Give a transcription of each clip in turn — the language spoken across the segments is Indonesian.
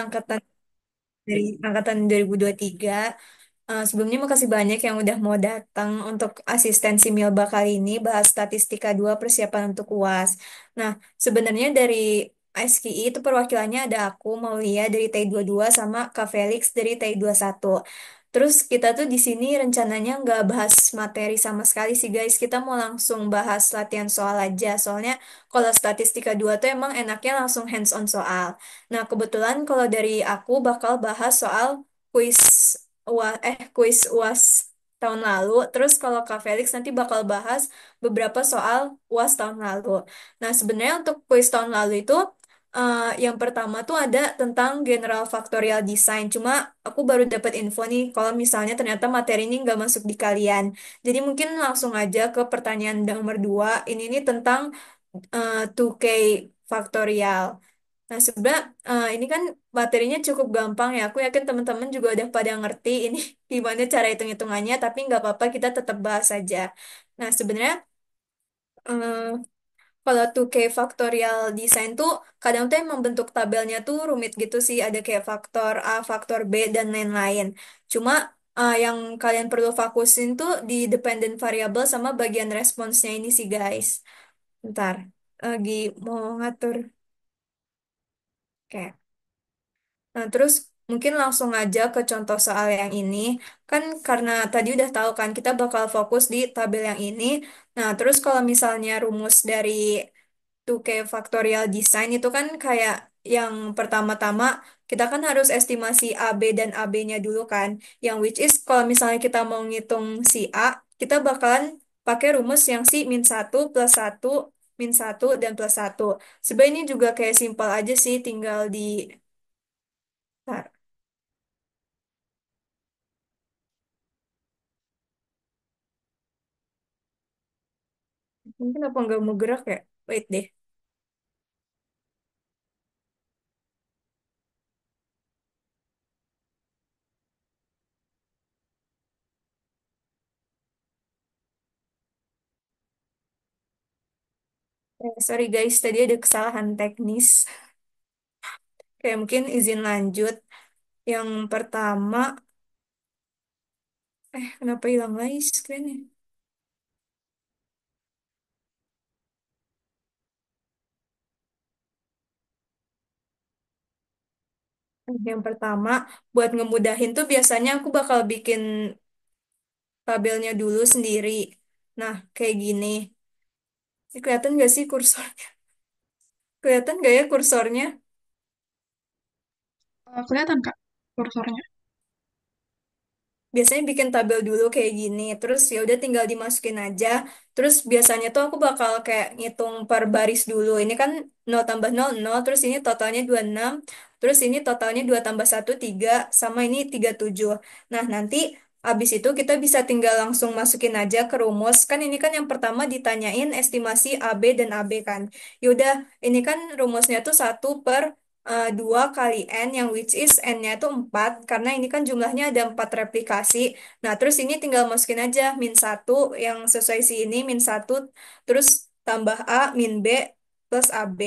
angkatan dari angkatan 2023. Sebelumnya makasih banyak yang udah mau datang untuk asistensi Milba kali ini bahas statistika 2 persiapan untuk UAS. Nah, sebenarnya dari SKI itu perwakilannya ada aku, Maulia dari TI 22 sama Kak Felix dari TI 21. Terus kita tuh di sini rencananya nggak bahas materi sama sekali sih guys. Kita mau langsung bahas latihan soal aja. Soalnya kalau statistika 2 tuh emang enaknya langsung hands on soal. Nah, kebetulan kalau dari aku bakal bahas soal kuis kuis UAS tahun lalu. Terus kalau Kak Felix nanti bakal bahas beberapa soal UAS tahun lalu. Nah, sebenarnya untuk kuis tahun lalu itu yang pertama tuh ada tentang general factorial design. Cuma aku baru dapat info nih kalau misalnya ternyata materi ini nggak masuk di kalian. Jadi mungkin langsung aja ke pertanyaan nomor 2. Ini nih tentang 2K factorial. Nah, sebenarnya ini kan materinya cukup gampang ya. Aku yakin teman-teman juga udah pada ngerti ini gimana cara hitung-hitungannya, tapi nggak apa-apa kita tetap bahas aja. Nah, sebenarnya eh, kalau 2K factorial design tuh kadang tuh emang bentuk tabelnya tuh rumit gitu sih. Ada kayak faktor A, faktor B, dan lain-lain. Cuma yang kalian perlu fokusin tuh di dependent variable sama bagian responsnya ini sih guys. Bentar, lagi mau ngatur. Oke. Nah, terus mungkin langsung aja ke contoh soal yang ini. Kan karena tadi udah tahu kan kita bakal fokus di tabel yang ini. Nah, terus kalau misalnya rumus dari 2K factorial design itu kan kayak yang pertama-tama kita kan harus estimasi AB dan AB-nya dulu kan. Yang which is kalau misalnya kita mau ngitung si A, kita bakalan pakai rumus yang si min 1 plus 1 min 1 dan plus 1. Sebenarnya ini juga kayak simpel aja sih, tinggal di... Bentar. Mungkin apa nggak mau gerak ya? Wait deh. Sorry guys, tadi ada kesalahan teknis. Kayak mungkin izin lanjut. Yang pertama, kenapa hilang lagi screen-nya? Yang pertama, buat ngemudahin tuh biasanya aku bakal bikin tabelnya dulu sendiri. Nah, kayak gini. Ini kelihatan nggak sih kursor? Kelihatan nggak ya kursornya? Kelihatan Kak kursornya. Biasanya bikin tabel dulu kayak gini, terus ya udah tinggal dimasukin aja. Terus biasanya tuh aku bakal kayak ngitung per baris dulu. Ini kan 0 tambah 0 0, terus ini totalnya 26, terus ini totalnya 2 tambah 1 3, sama ini 37. Nah, nanti abis itu kita bisa tinggal langsung masukin aja ke rumus. Kan ini kan yang pertama ditanyain estimasi AB dan AB kan. Yaudah, ini kan rumusnya tuh 1/2 kali N, yang which is N-nya itu 4 karena ini kan jumlahnya ada 4 replikasi. Nah, terus ini tinggal masukin aja min 1 yang sesuai si ini min 1, terus tambah A min B plus AB.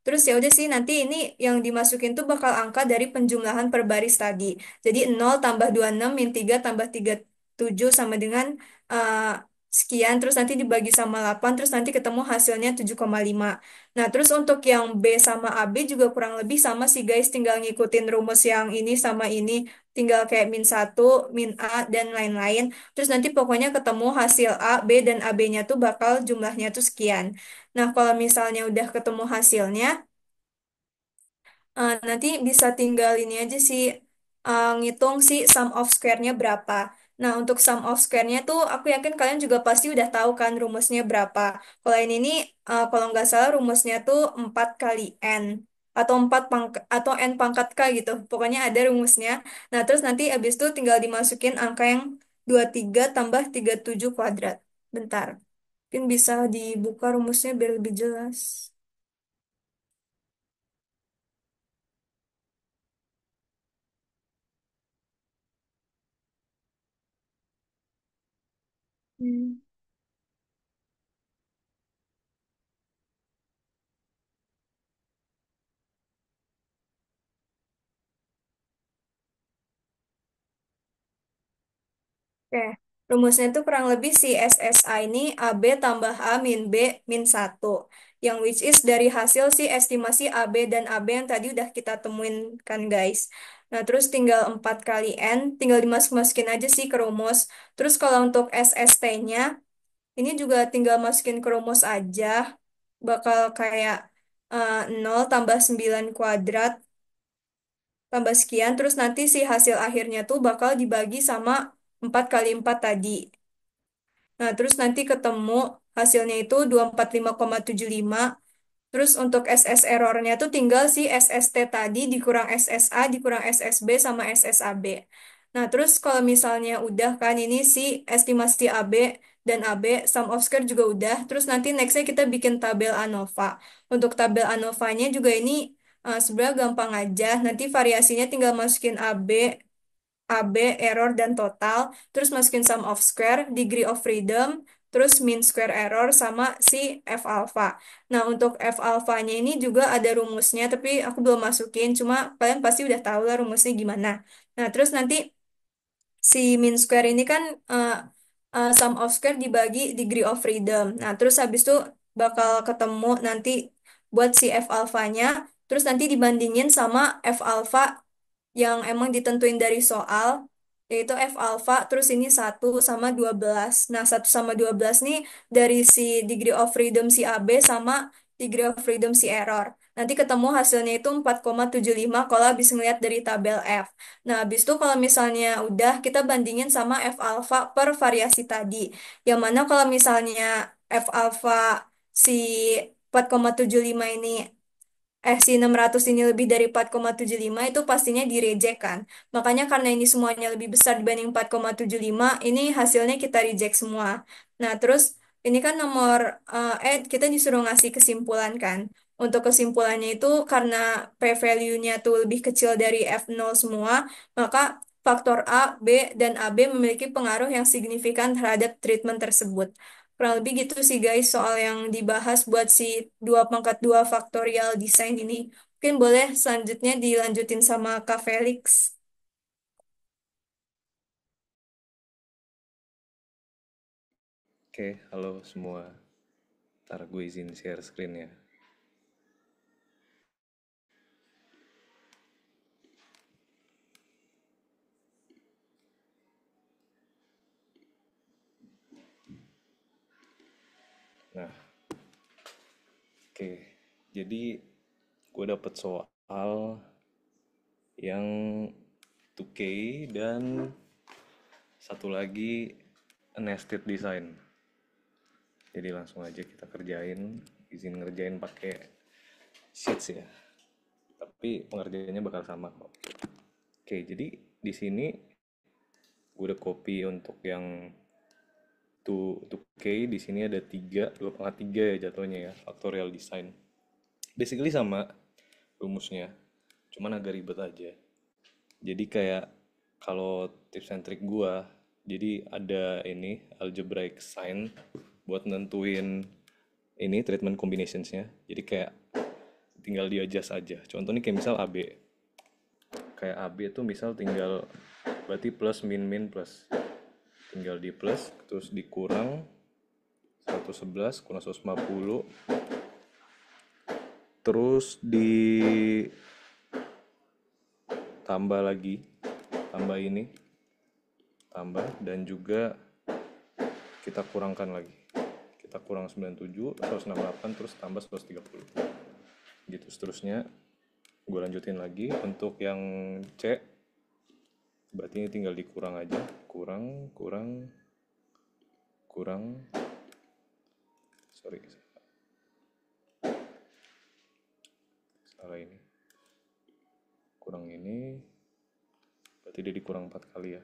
Terus ya udah sih, nanti ini yang dimasukin tuh bakal angka dari penjumlahan per baris tadi. Jadi 0 tambah 26 min 3 tambah 37 sama dengan sekian, terus nanti dibagi sama 8, terus nanti ketemu hasilnya 7,5. Nah, terus untuk yang B sama AB juga kurang lebih sama sih guys, tinggal ngikutin rumus yang ini sama ini, tinggal kayak min 1, min A, dan lain-lain. Terus nanti pokoknya ketemu hasil A, B, dan AB-nya tuh bakal jumlahnya tuh sekian. Nah, kalau misalnya udah ketemu hasilnya, nanti bisa tinggal ini aja sih, ngitung si sum of square-nya berapa. Nah, untuk sum of square-nya tuh aku yakin kalian juga pasti udah tahu kan rumusnya berapa. Kalau ini nih, kalau nggak salah rumusnya tuh 4 kali N. Atau 4 atau N pangkat K gitu. Pokoknya ada rumusnya. Nah, terus nanti abis itu tinggal dimasukin angka yang 23 tambah 37 kuadrat. Bentar. Mungkin bisa dibuka rumusnya biar lebih jelas. Hmm. Oke, rumusnya itu kurang lebih si SSA ini AB tambah A min B min 1. Yang which is dari hasil si estimasi AB dan AB yang tadi udah kita temuin kan guys. Nah terus tinggal 4 kali N, tinggal dimasukin aja sih ke rumus. Terus kalau untuk SST-nya, ini juga tinggal masukin ke rumus aja. Bakal kayak 0 tambah 9 kuadrat tambah sekian. Terus nanti si hasil akhirnya tuh bakal dibagi sama 4 kali 4 tadi. Nah, terus nanti ketemu hasilnya itu 245,75. Terus untuk SS errornya tuh tinggal si SST tadi dikurang SSA dikurang SSB sama SSAB. Nah, terus kalau misalnya udah kan ini si estimasi AB dan AB, sum of square juga udah. Terus nanti nextnya kita bikin tabel ANOVA. Untuk tabel ANOVA-nya juga ini sebenarnya gampang aja. Nanti variasinya tinggal masukin AB, error, dan total, terus masukin sum of square, degree of freedom, terus mean square error, sama si F alpha. Nah, untuk F alpha-nya ini juga ada rumusnya, tapi aku belum masukin, cuma kalian pasti udah tahu lah rumusnya gimana. Nah, terus nanti si mean square ini kan sum of square dibagi degree of freedom. Nah, terus habis itu bakal ketemu nanti buat si F alpha-nya, terus nanti dibandingin sama F alpha yang emang ditentuin dari soal, yaitu F alpha, terus ini 1 sama 12. Nah, 1 sama 12 nih dari si degree of freedom si AB sama degree of freedom si error. Nanti ketemu hasilnya itu 4,75 kalau habis ngeliat dari tabel F. Nah, habis itu kalau misalnya udah, kita bandingin sama F alpha per variasi tadi. Yang mana kalau misalnya F alpha si 4,75 ini si 600 ini lebih dari 4,75 itu pastinya di-reject kan. Makanya karena ini semuanya lebih besar dibanding 4,75, ini hasilnya kita reject semua. Nah, terus ini kan nomor, kita disuruh ngasih kesimpulan kan. Untuk kesimpulannya itu karena p-value-nya tuh lebih kecil dari F0 semua, maka faktor A, B, dan AB memiliki pengaruh yang signifikan terhadap treatment tersebut. Kurang lebih gitu sih guys soal yang dibahas buat si 2 pangkat 2 faktorial design ini. Mungkin boleh selanjutnya dilanjutin sama Kak Felix. Oke, halo semua. Ntar gue izin share screen ya. Nah, oke. Jadi gue dapet soal yang 2K dan satu lagi nested design. Jadi langsung aja kita kerjain. Izin ngerjain pakai sheets ya. Tapi pengerjaannya bakal sama kok. Oke, jadi di sini gue udah copy untuk yang 2K. Di sini ada 2 pangkat 3 ya jatuhnya ya, factorial design. Basically sama rumusnya, cuman agak ribet aja. Jadi kayak kalau tips and trick gua, jadi ada ini algebraic sign buat nentuin ini treatment combinationsnya. Jadi kayak tinggal di adjust aja. Contohnya kayak misal AB. Kayak AB itu misal tinggal berarti plus min min plus. Tinggal di plus terus dikurang 111 kurang 150 terus ditambah lagi, tambah ini, tambah, dan juga kita kurangkan lagi, kita kurang 97 168 terus tambah 130 gitu seterusnya. Gue lanjutin lagi untuk yang C, berarti ini tinggal dikurang aja, kurang kurang kurang, sorry salah ini, kurang ini berarti dia dikurang 4 kali ya.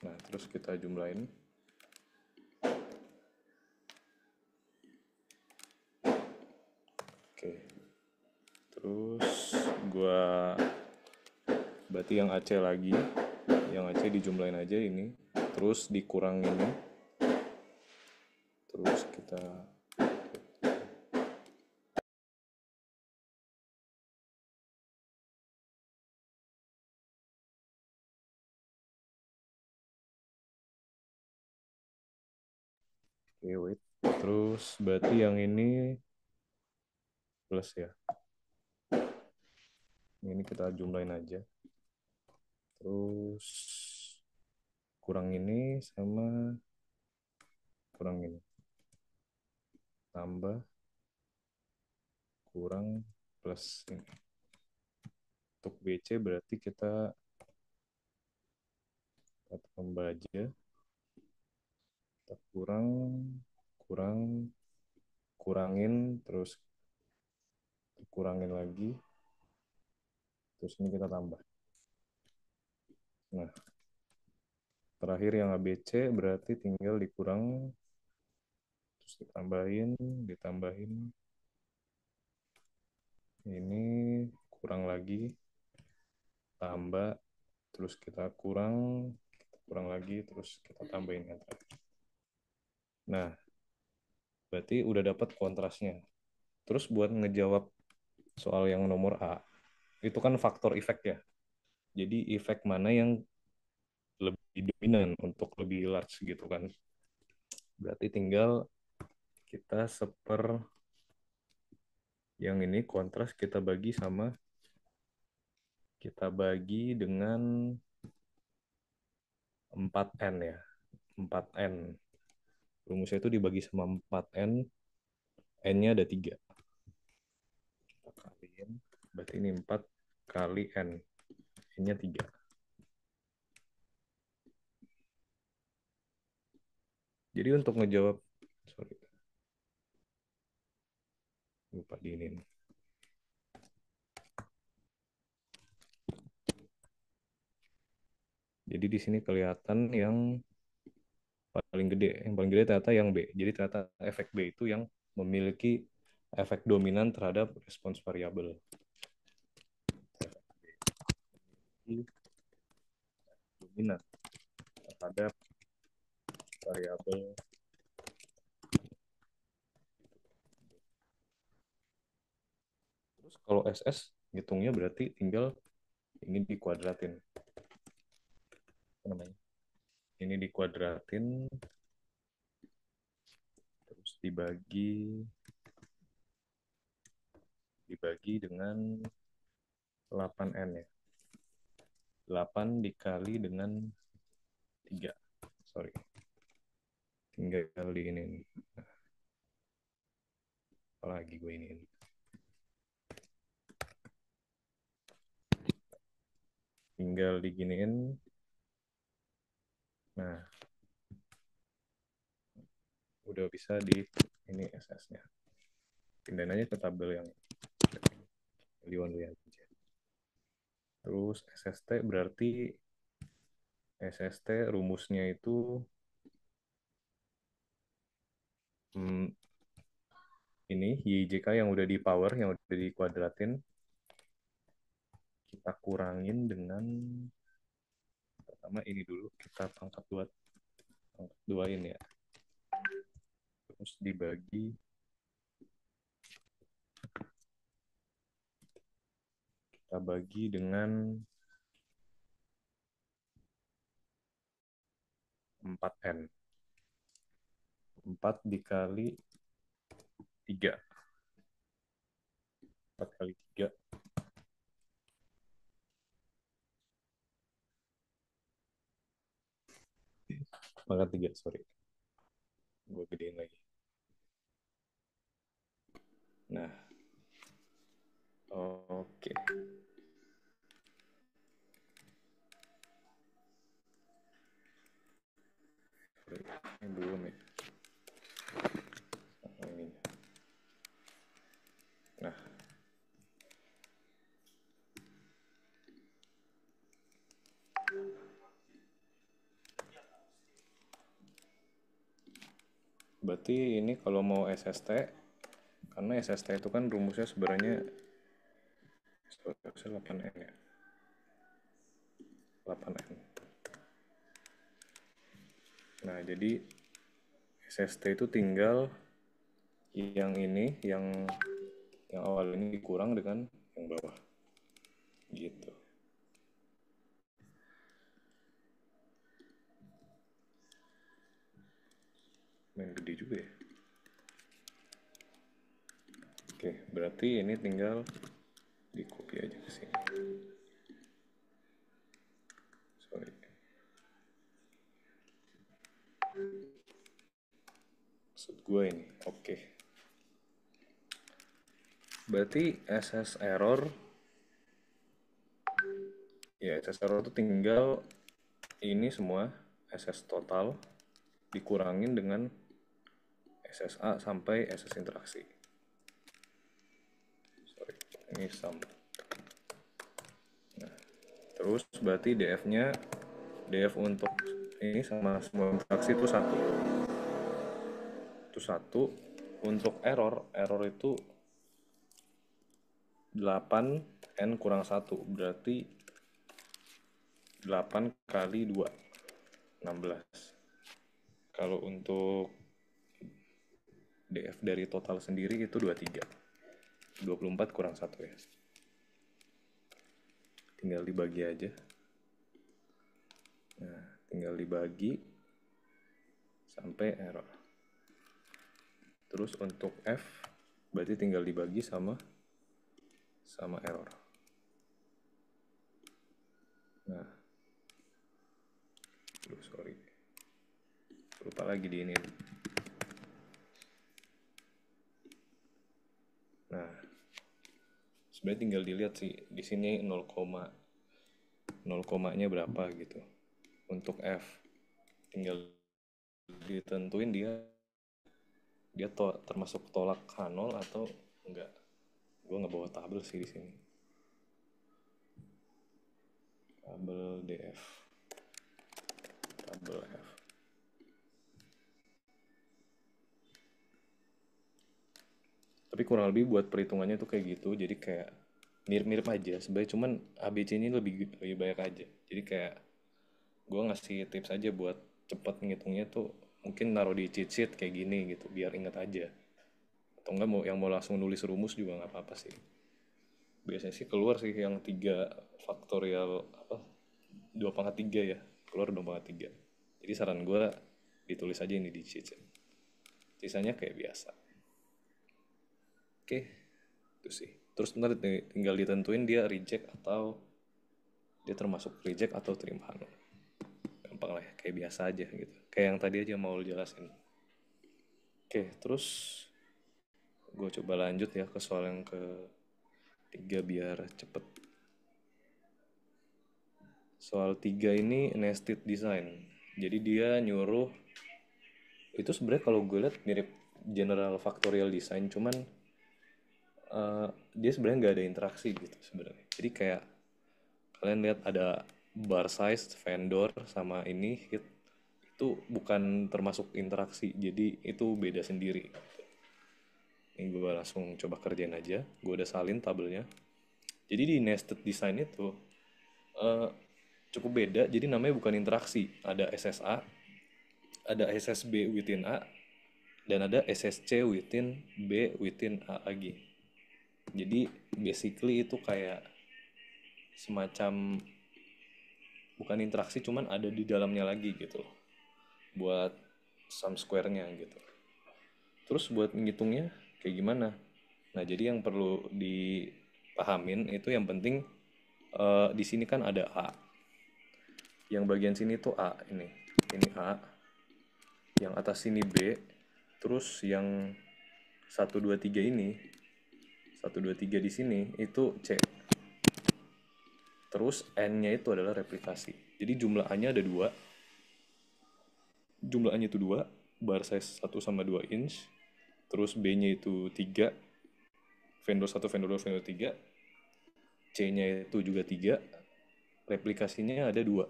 Nah terus kita jumlahin. Oke, terus gua berarti yang AC lagi, yang AC dijumlahin aja ini, terus dikurang ini, terus kita Oke, wait. Terus berarti yang ini plus ya. Ini kita jumlahin aja. Terus kurang ini sama kurang ini. Tambah kurang plus ini. Untuk BC berarti kita tambah aja. Kita kurang, kurang, kurangin, terus kurangin lagi. Terus ini kita tambah. Nah, terakhir yang ABC berarti tinggal dikurang, terus ditambahin, ditambahin. Ini kurang lagi, tambah, terus kita kurang lagi, terus kita tambahin yang terakhir. Nah, berarti udah dapat kontrasnya. Terus buat ngejawab soal yang nomor A, itu kan faktor efek ya. Jadi efek mana yang lebih dominan untuk lebih large gitu kan. Berarti tinggal kita yang ini kontras kita bagi dengan 4N ya. 4N. Rumusnya itu dibagi sama 4N, N-nya ada 3. Kita kaliin, berarti ini 4 kali N. N-nya 3. Jadi untuk ngejawab, sorry, lupa diinin. Jadi di sini kelihatan yang paling gede. Yang paling gede ternyata yang B. Jadi ternyata efek B itu yang memiliki efek dominan terhadap respons variabel. Dominan terhadap variabel. Terus kalau SS hitungnya berarti tinggal ini dikuadratin. Apa namanya? Ini dikuadratin terus dibagi dengan 8N ya. 8 dikali dengan 3. Sorry. Tinggal di ini. Apalagi gue ini. Tinggal diginiin. Nah, udah bisa di ini SS-nya. Pindahin aja ke tabel yang Liwan aja. Terus SST berarti SST rumusnya itu ini YJK yang udah di power, yang udah dikuadratin, kita kurangin dengan pertama ini dulu, kita pangkat duain ya. Terus kita bagi dengan 4N. 4 dikali 3. 4 kali 3. Pangkat 3, sorry. Gue gedein lagi. Nah, oke. Ini belum ya. Ini. Nah, berarti ini kalau mau SST, karena SST itu kan rumusnya sebenarnya 8N ya. 8N. Nah, jadi SST itu tinggal yang ini, yang awal ini dikurang dengan yang bawah. Gitu. Main gede juga Oke, berarti ini tinggal di copy aja ke sini. Sorry. Maksud gue ini. Oke. Berarti SS error, ya SS error itu tinggal ini semua SS total dikurangin dengan SSA sampai SS interaksi. Sorry, ini sum. Nah, terus berarti DF-nya, DF untuk ini sama semua interaksi itu satu. Itu satu. Untuk error, error itu 8 N kurang 1, berarti 8 kali 2, 16. Kalau untuk DF dari total sendiri itu 23. 24 kurang 1 ya. Tinggal dibagi aja. Nah, tinggal dibagi sampai error. Terus untuk F berarti tinggal dibagi sama error. Nah, sorry. Lupa lagi di ini. Nah, sebenarnya tinggal dilihat sih di sini 0, 0 komanya berapa gitu. Untuk F tinggal ditentuin dia termasuk tolak H0 atau enggak. Gue nggak bawa tabel sih di sini. Tabel DF, tabel F. Tapi kurang lebih buat perhitungannya tuh kayak gitu. Jadi kayak mirip-mirip aja. Sebenarnya cuman ABC ini lebih banyak aja. Jadi kayak gue ngasih tips aja buat cepet ngitungnya tuh mungkin naruh di cheat sheet kayak gini gitu biar inget aja. Atau enggak mau langsung nulis rumus juga nggak apa-apa sih. Biasanya sih keluar sih yang 3 faktorial apa 2 pangkat 3 ya, keluar 2 pangkat 3. Jadi saran gue ditulis aja ini di cheat sheet. Sisanya kayak biasa. Oke, itu sih. Terus ntar tinggal ditentuin dia reject atau dia termasuk reject atau terima H0. Gampang lah ya, kayak biasa aja gitu. Kayak yang tadi aja mau jelasin. Oke, terus gue coba lanjut ya ke soal yang ke-3 biar cepet. Soal 3 ini nested design. Jadi dia nyuruh, itu sebenarnya kalau gue lihat mirip general factorial design, cuman dia sebenarnya nggak ada interaksi gitu sebenarnya. Jadi kayak kalian lihat ada bar size, vendor sama ini hit, itu bukan termasuk interaksi, jadi itu beda sendiri. Ini gue langsung coba kerjain aja. Gue udah salin tabelnya. Jadi di nested design itu eh, cukup beda. Jadi namanya bukan interaksi. Ada SSA, ada SSB within A, dan ada SSC within B within A lagi. Jadi basically itu kayak semacam bukan interaksi, cuman ada di dalamnya lagi gitu loh. Buat sum square-nya gitu. Terus buat ngitungnya kayak gimana? Nah, jadi yang perlu dipahamin itu yang penting di sini kan ada A. Yang bagian sini tuh A ini. Ini A. Yang atas sini B. Terus yang 1, 2, 3 ini 1, 2, 3 di sini itu C. Terus N-nya itu adalah replikasi. Jadi jumlah A-nya ada 2. Jumlah A-nya itu 2. Bar size 1/2 inch. Terus B-nya itu 3. Vendor 1, vendor 2, vendor 3. C-nya itu juga 3. Replikasinya ada 2.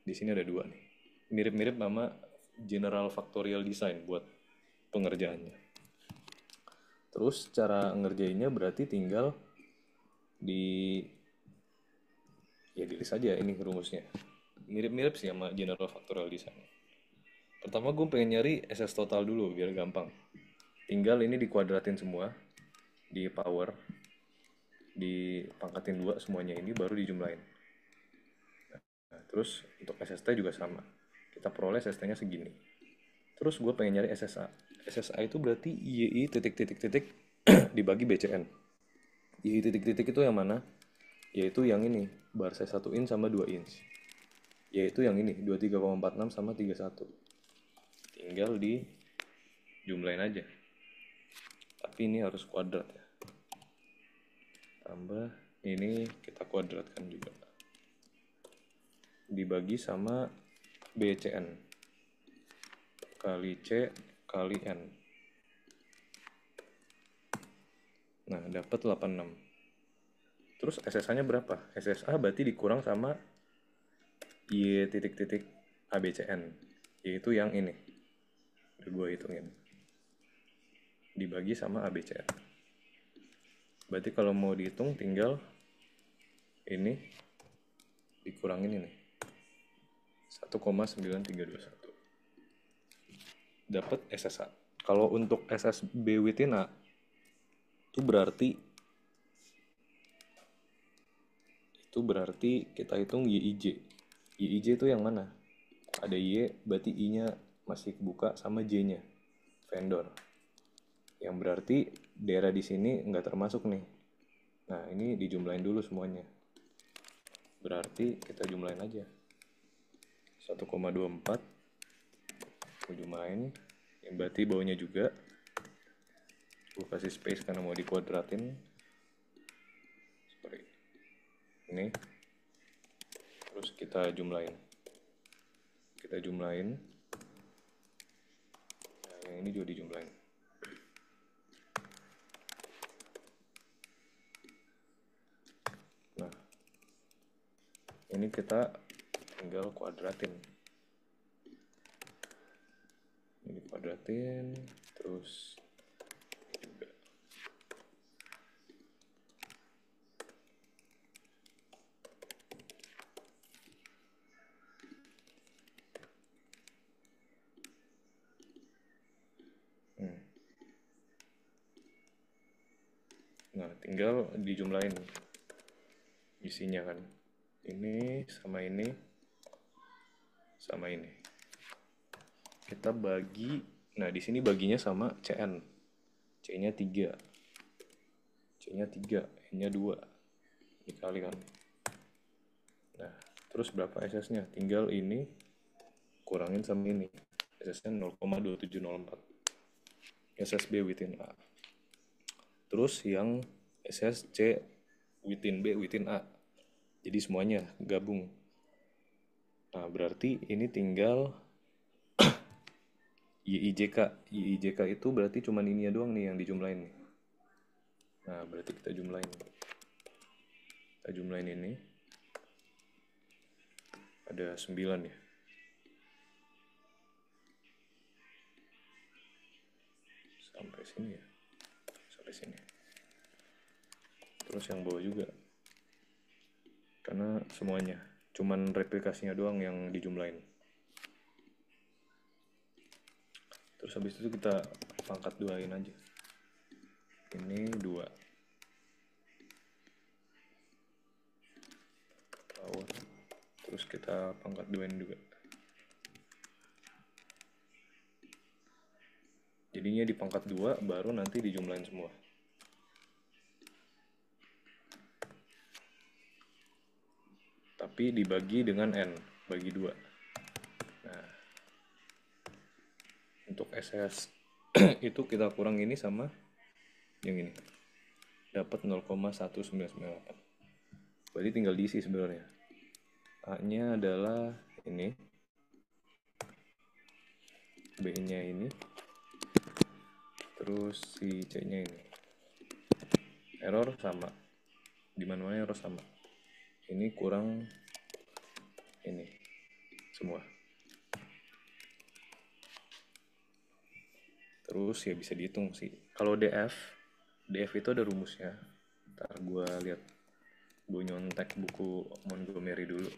Di sini ada 2 nih. Mirip-mirip nama general factorial design buat pengerjaannya. Terus cara ngerjainnya berarti tinggal di ya ditulis aja ini rumusnya. Mirip-mirip sih sama general factorial design. Pertama gue pengen nyari SS total dulu biar gampang. Tinggal ini dikuadratin semua di power, dipangkatin 2 semuanya ini baru dijumlahin. Nah, terus untuk SST juga sama. Kita peroleh SST-nya segini. Terus gue pengen nyari SSA. SSA itu berarti YI titik titik titik dibagi BCN. Y titik-titik itu yang mana? Yaitu yang ini, bar size 1 inch sama 2 inch. Yaitu yang ini, 23,46 sama 31. Tinggal dijumlahin aja. Tapi ini harus kuadrat ya. Tambah ini kita kuadratkan juga. Dibagi sama BCN. Kali C kali N. Nah, dapat 86. Terus SSA-nya berapa? SSA berarti dikurang sama Y titik-titik ABCN. Yaitu yang ini. Udah gue hitungin. Dibagi sama ABCN. Berarti kalau mau dihitung tinggal ini dikurangin ini. 1,9321. Dapat SSA. Kalau untuk SSB within A itu berarti kita hitung YIJ. YIJ itu yang mana? Ada Y, berarti I-nya masih buka sama J-nya, vendor. Yang berarti daerah di sini nggak termasuk nih. Nah, ini dijumlahin dulu semuanya. Berarti kita jumlahin aja. 1,24 gue jumlahin. Yang berarti bawahnya juga. Gue kasih space karena mau dikuadratin. Seperti ini. Terus kita jumlahin. Nah, yang ini juga dijumlahin. Nah, ini kita tinggal kuadratin. Ini kuadratin, terus juga. Nah, tinggal dijumlahin isinya kan. Ini sama ini sama ini. Kita bagi, nah di sini baginya sama CN. C-nya 3. C-nya 3, N-nya 2. Dikali kan. Nah, terus berapa SS-nya? Tinggal ini kurangin sama ini. SS-nya 0,2704. SSB within A. Terus yang SSC within B within A. Jadi semuanya gabung. Nah, berarti ini tinggal YIJK. YIJK itu berarti cuma ini doang nih yang dijumlahin nih. Nah, berarti kita jumlahin. Kita jumlahin ini. Ada 9 ya. Sampai sini ya. Sampai sini. Terus yang bawah juga. Karena semuanya. Cuman replikasinya doang yang dijumlahin. Terus habis itu kita pangkat duain aja. Ini 2. Power. Terus kita pangkat duain juga. Jadinya di pangkat 2 baru nanti dijumlahin semua. Tapi dibagi dengan N, bagi 2. Nah, untuk SS itu kita kurang ini sama yang ini. Dapat 0,1998. Berarti tinggal diisi sebenarnya. A-nya adalah ini. B-nya ini. Terus si C-nya ini. Error sama. Dimana-mana error sama. Ini kurang ini. Semua. Terus ya bisa dihitung sih. Kalau DF itu ada rumusnya. Ntar gue lihat. Gue nyontek buku Montgomery dulu.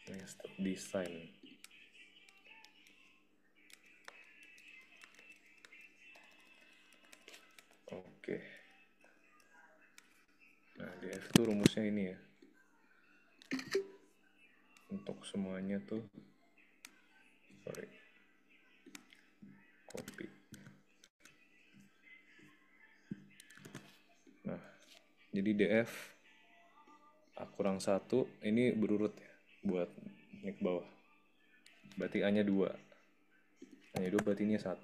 Ini step design. Oke. Nah, DF itu rumusnya ini ya. Untuk semuanya tuh, sorry. Jadi DF A kurang satu ini berurut ya buat ini ke bawah. Berarti A-nya 2. A-nya 2 berarti ini 1.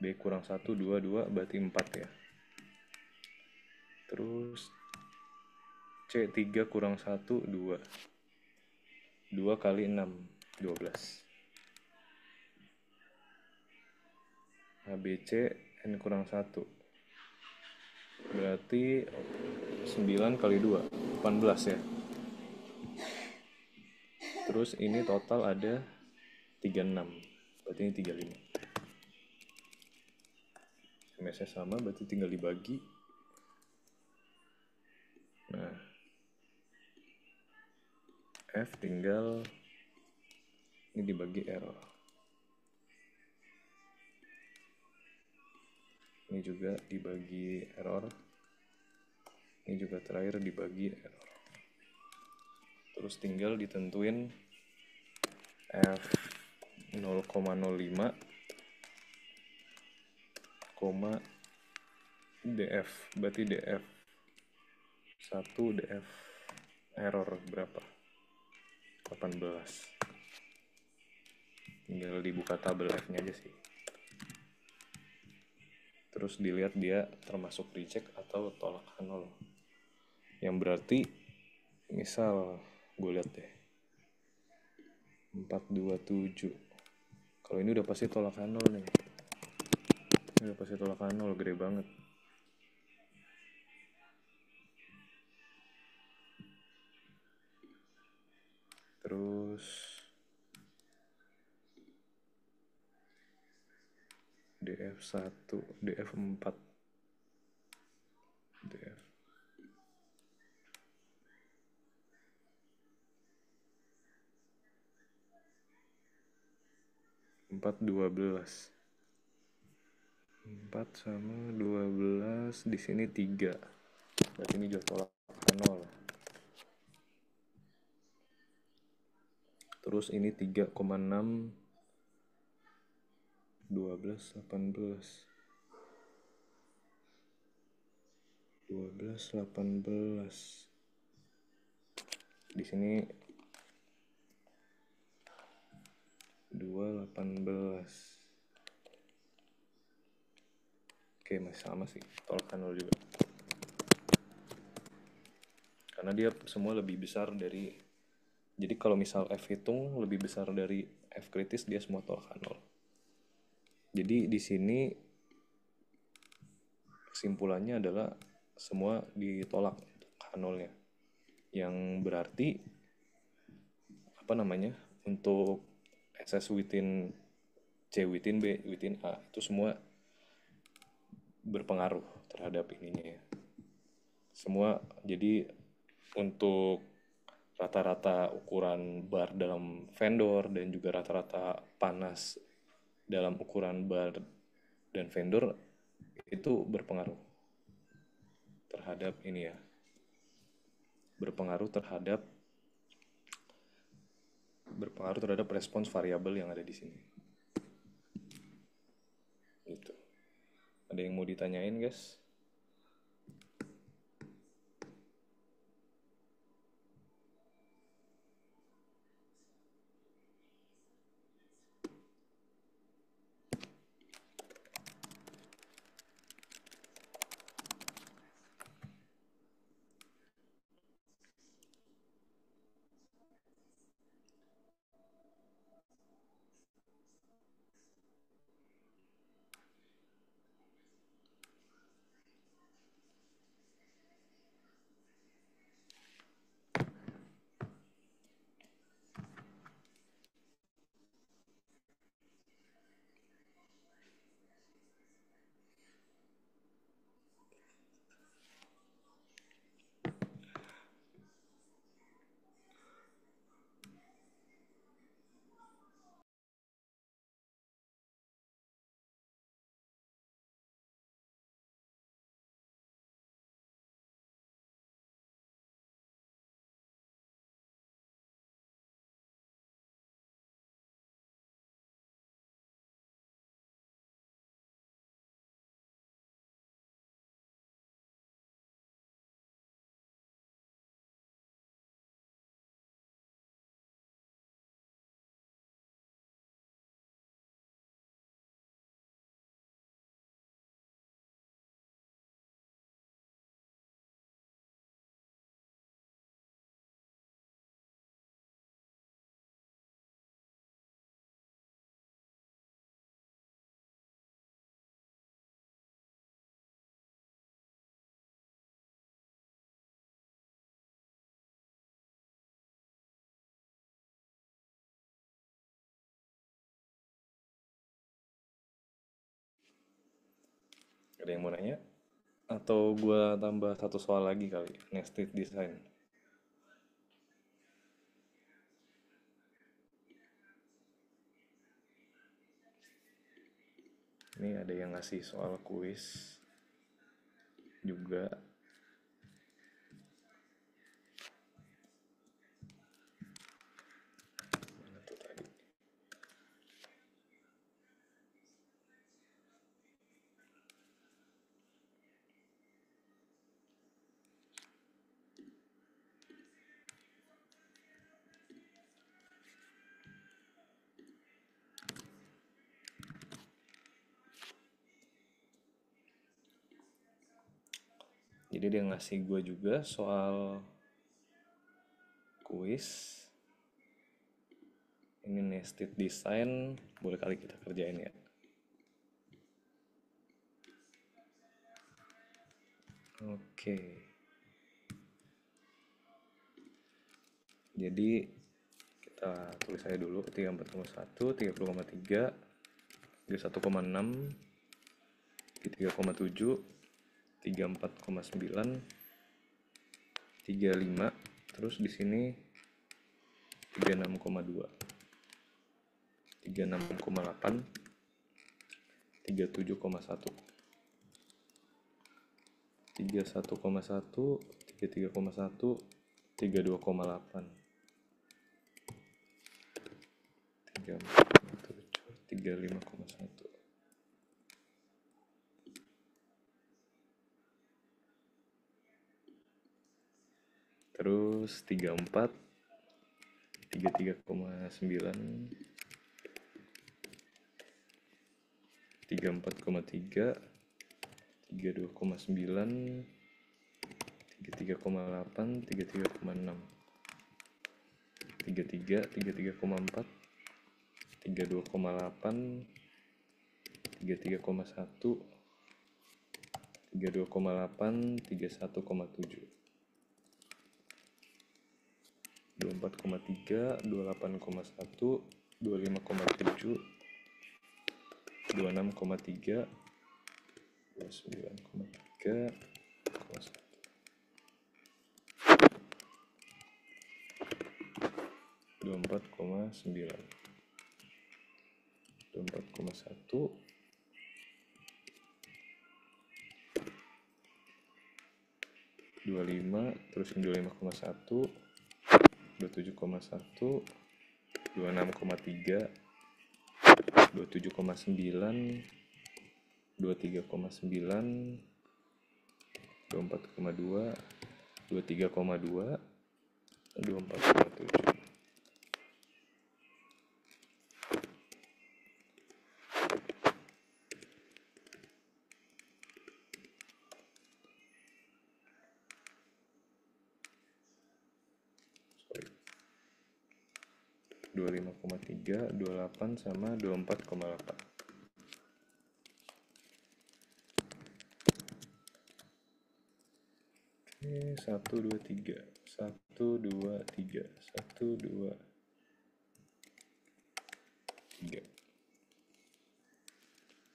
B kurang 1, 2, 2 berarti 4 ya. Terus C3 kurang 1, 2. 2 kali 6, 12. ABC N kurang 1. Berarti 9 kali 2, 18 ya. Terus ini total ada 36. Berarti ini 35. MS-nya sama, berarti tinggal dibagi. Nah, F tinggal ini dibagi error. Ini juga dibagi error. Ini juga terakhir dibagi error. Terus tinggal ditentuin F 0,05 koma DF. Berarti DF 1 DF error berapa? 18. Tinggal dibuka tabel F-nya aja sih. Terus dilihat dia termasuk reject atau tolak nol. Yang berarti misal gue lihat deh 427. Kalau ini udah pasti tolak nol nih. Ini udah pasti tolak nol, gede banget. Terus DF1, DF4, DF 4 12. 4 sama 12 di sini 3. Berarti ini juga tolak nol. Terus ini 3,6 12 18 12 18. Di sini 2 18. Oke, masih sama sih, tolak nol juga. Karena dia semua lebih besar dari, jadi kalau misal F hitung lebih besar dari F kritis, dia semua tolak nol. Jadi di sini kesimpulannya adalah semua ditolak untuk H0-nya. Yang berarti apa namanya? Untuk SS within C within B within A itu semua berpengaruh terhadap ininya ya. Semua jadi untuk rata-rata ukuran bar dalam vendor dan juga rata-rata panas dalam ukuran bar dan vendor itu berpengaruh terhadap ini ya, berpengaruh terhadap respons variabel yang ada di sini. Gitu. Ada yang mau ditanyain, guys? Ada yang mau nanya? Atau gua tambah satu soal lagi kali, nested design. Ini ada yang ngasih soal kuis juga. Mana tuh tadi? Jadi dia ngasih gue juga soal kuis. Ini nested design, boleh kali kita kerjain ya. Oke. Jadi kita tulis aja dulu 34,1, 30,3, 31,6, 33,7, 34,9, 35, terus di sini 36,2, 36,8, 37,1, 31,1, 33,1, 32,8, 34,7, 35,1. Terus 34, 33,9, 34,3, 32,9, 33,8, 33,6, 33, 33,4, 32,8, 33,1, 32,8, 31,7, 24,3, 28,1, 25,7, 26,3, 29,3, 24,9, 24,1, 25, terus yang 25,1, 27,1, 26,3, 27,9, 23,9, 24,2, 23,2, 24,7. Sorry. 25,3, 28 sama 24,8. Oke, 1, 2, 3. 1, 2, 3. 1, 2, 3.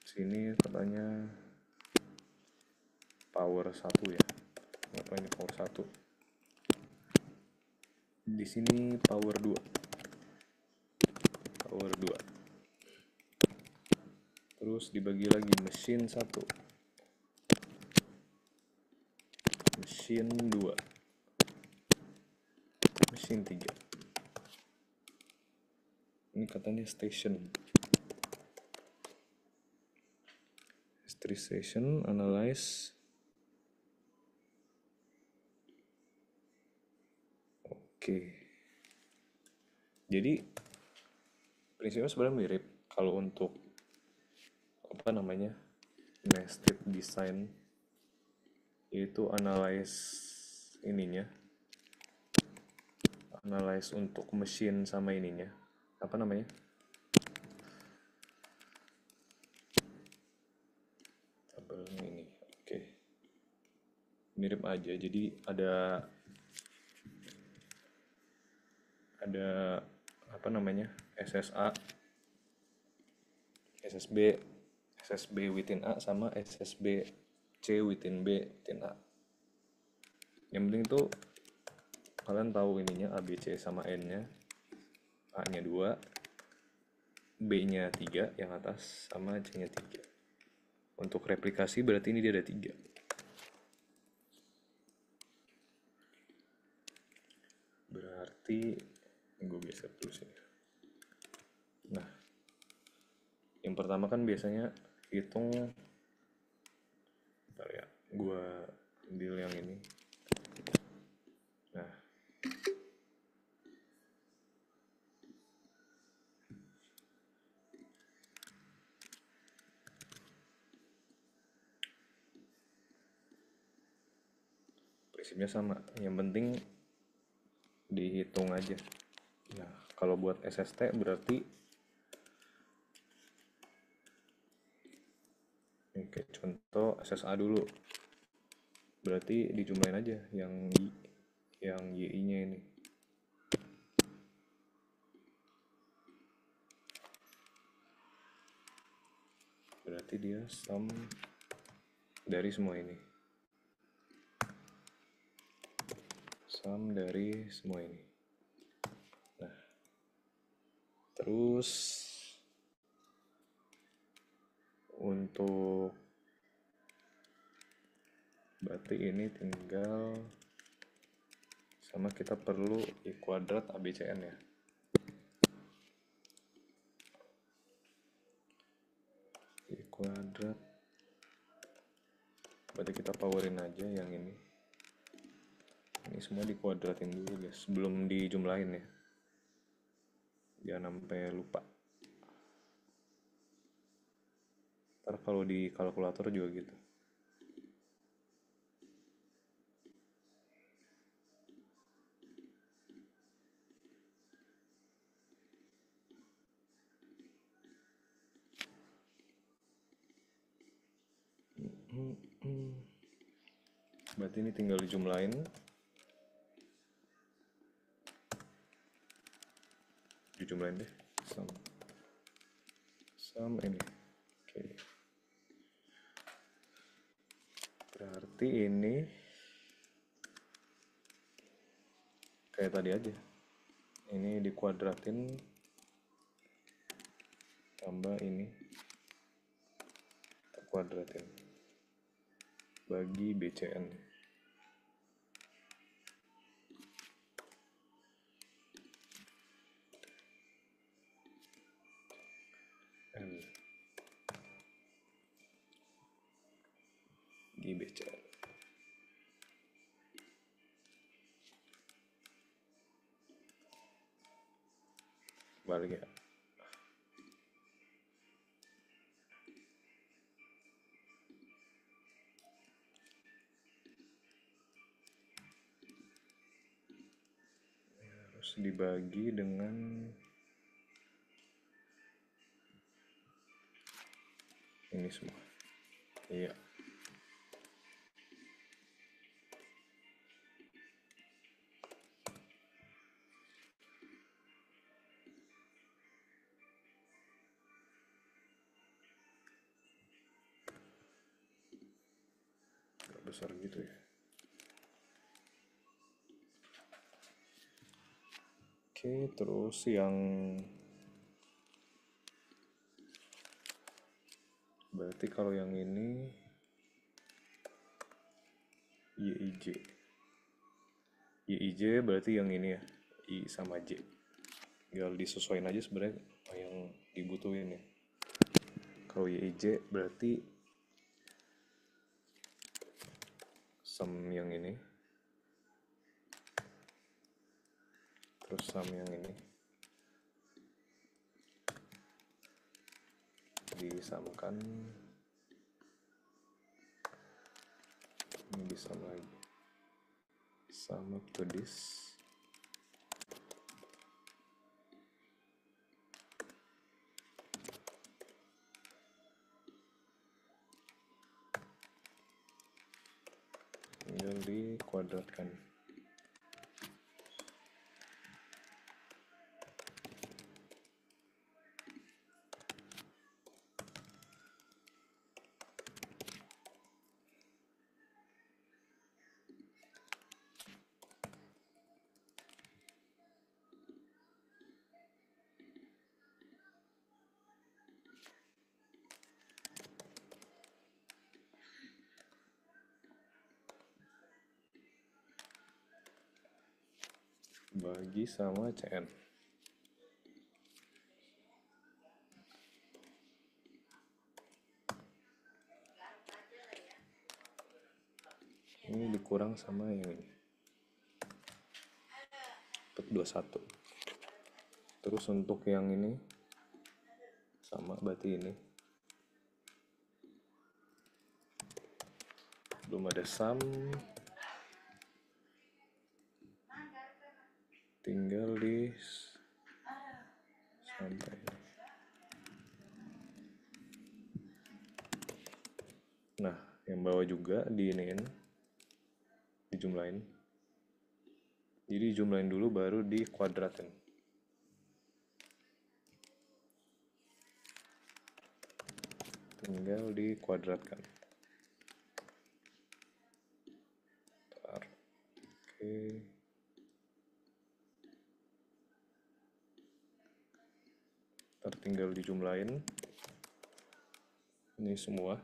Sini katanya power 1 ya. Apa ini power 1? Di sini power 2. Power 2. Terus dibagi lagi mesin 1. Mesin 2. Mesin 3. Ini katanya station. Station, analyze. Oke. Jadi prinsipnya sebenarnya mirip. Kalau untuk apa namanya nested design itu analyze ininya, analyze untuk mesin sama ininya, apa namanya, tabelnya ini. Oke, mirip aja. Jadi ada apa namanya SSA, SSB, SSB within A sama SSB C within B within A. Yang penting tuh kalian tahu ininya A, B, C sama N-nya. A-nya 2, B-nya 3 yang atas, sama C-nya 3. Untuk replikasi berarti ini dia ada 3. Berarti gue geser dulu sini. Nah, yang pertama kan biasanya hitung, bentar ya, gue ambil yang ini. Nah, prinsipnya sama. Yang penting dihitung aja. Nah, kalau buat SST berarti oke, contoh SSA dulu. Berarti dijumlahin aja yang YI-nya ini. Berarti dia sum dari semua ini. Sum dari semua ini. Nah, terus untuk berarti ini tinggal sama kita perlu I kuadrat ABCN ya. I kuadrat. Berarti kita powerin aja yang ini. Ini semua dikuadratin dulu guys, sebelum dijumlahin ya. Jangan sampai lupa. Ntar kalau di kalkulator juga gitu. Berarti ini tinggal dijumlahin. Dijumlahin deh. Sum ini. Oke. Berarti ini kayak tadi aja. Ini dikuadratin tambah ini kita kuadratin bagi BCN. N di BCN. Balik ya. Harus dibagi dengan ini semua. Iya. Gak besar gitu ya. Oke, terus yang berarti kalau yang ini YIJ. YIJ berarti yang ini ya, I sama J. Tinggal disesuaikan aja sebenarnya yang dibutuhin ya. Kalau YIJ berarti sum yang ini, terus sum yang ini disamkan, ini disam lagi, sum up to this. Tinggal dikuadratkan. bagi sama CN. Ini dikurang sama yang ini. Dapat 21. Terus untuk yang ini sama berarti ini. Belum ada sum. Tinggal di sampai ini. Nah, yang bawah juga diinin, dijumlahin. Jadi jumlahin dulu baru dikuadratin. Tinggal dikuadratkan. Bentar. Oke. Ntar tinggal dijumlahin. Ini semua.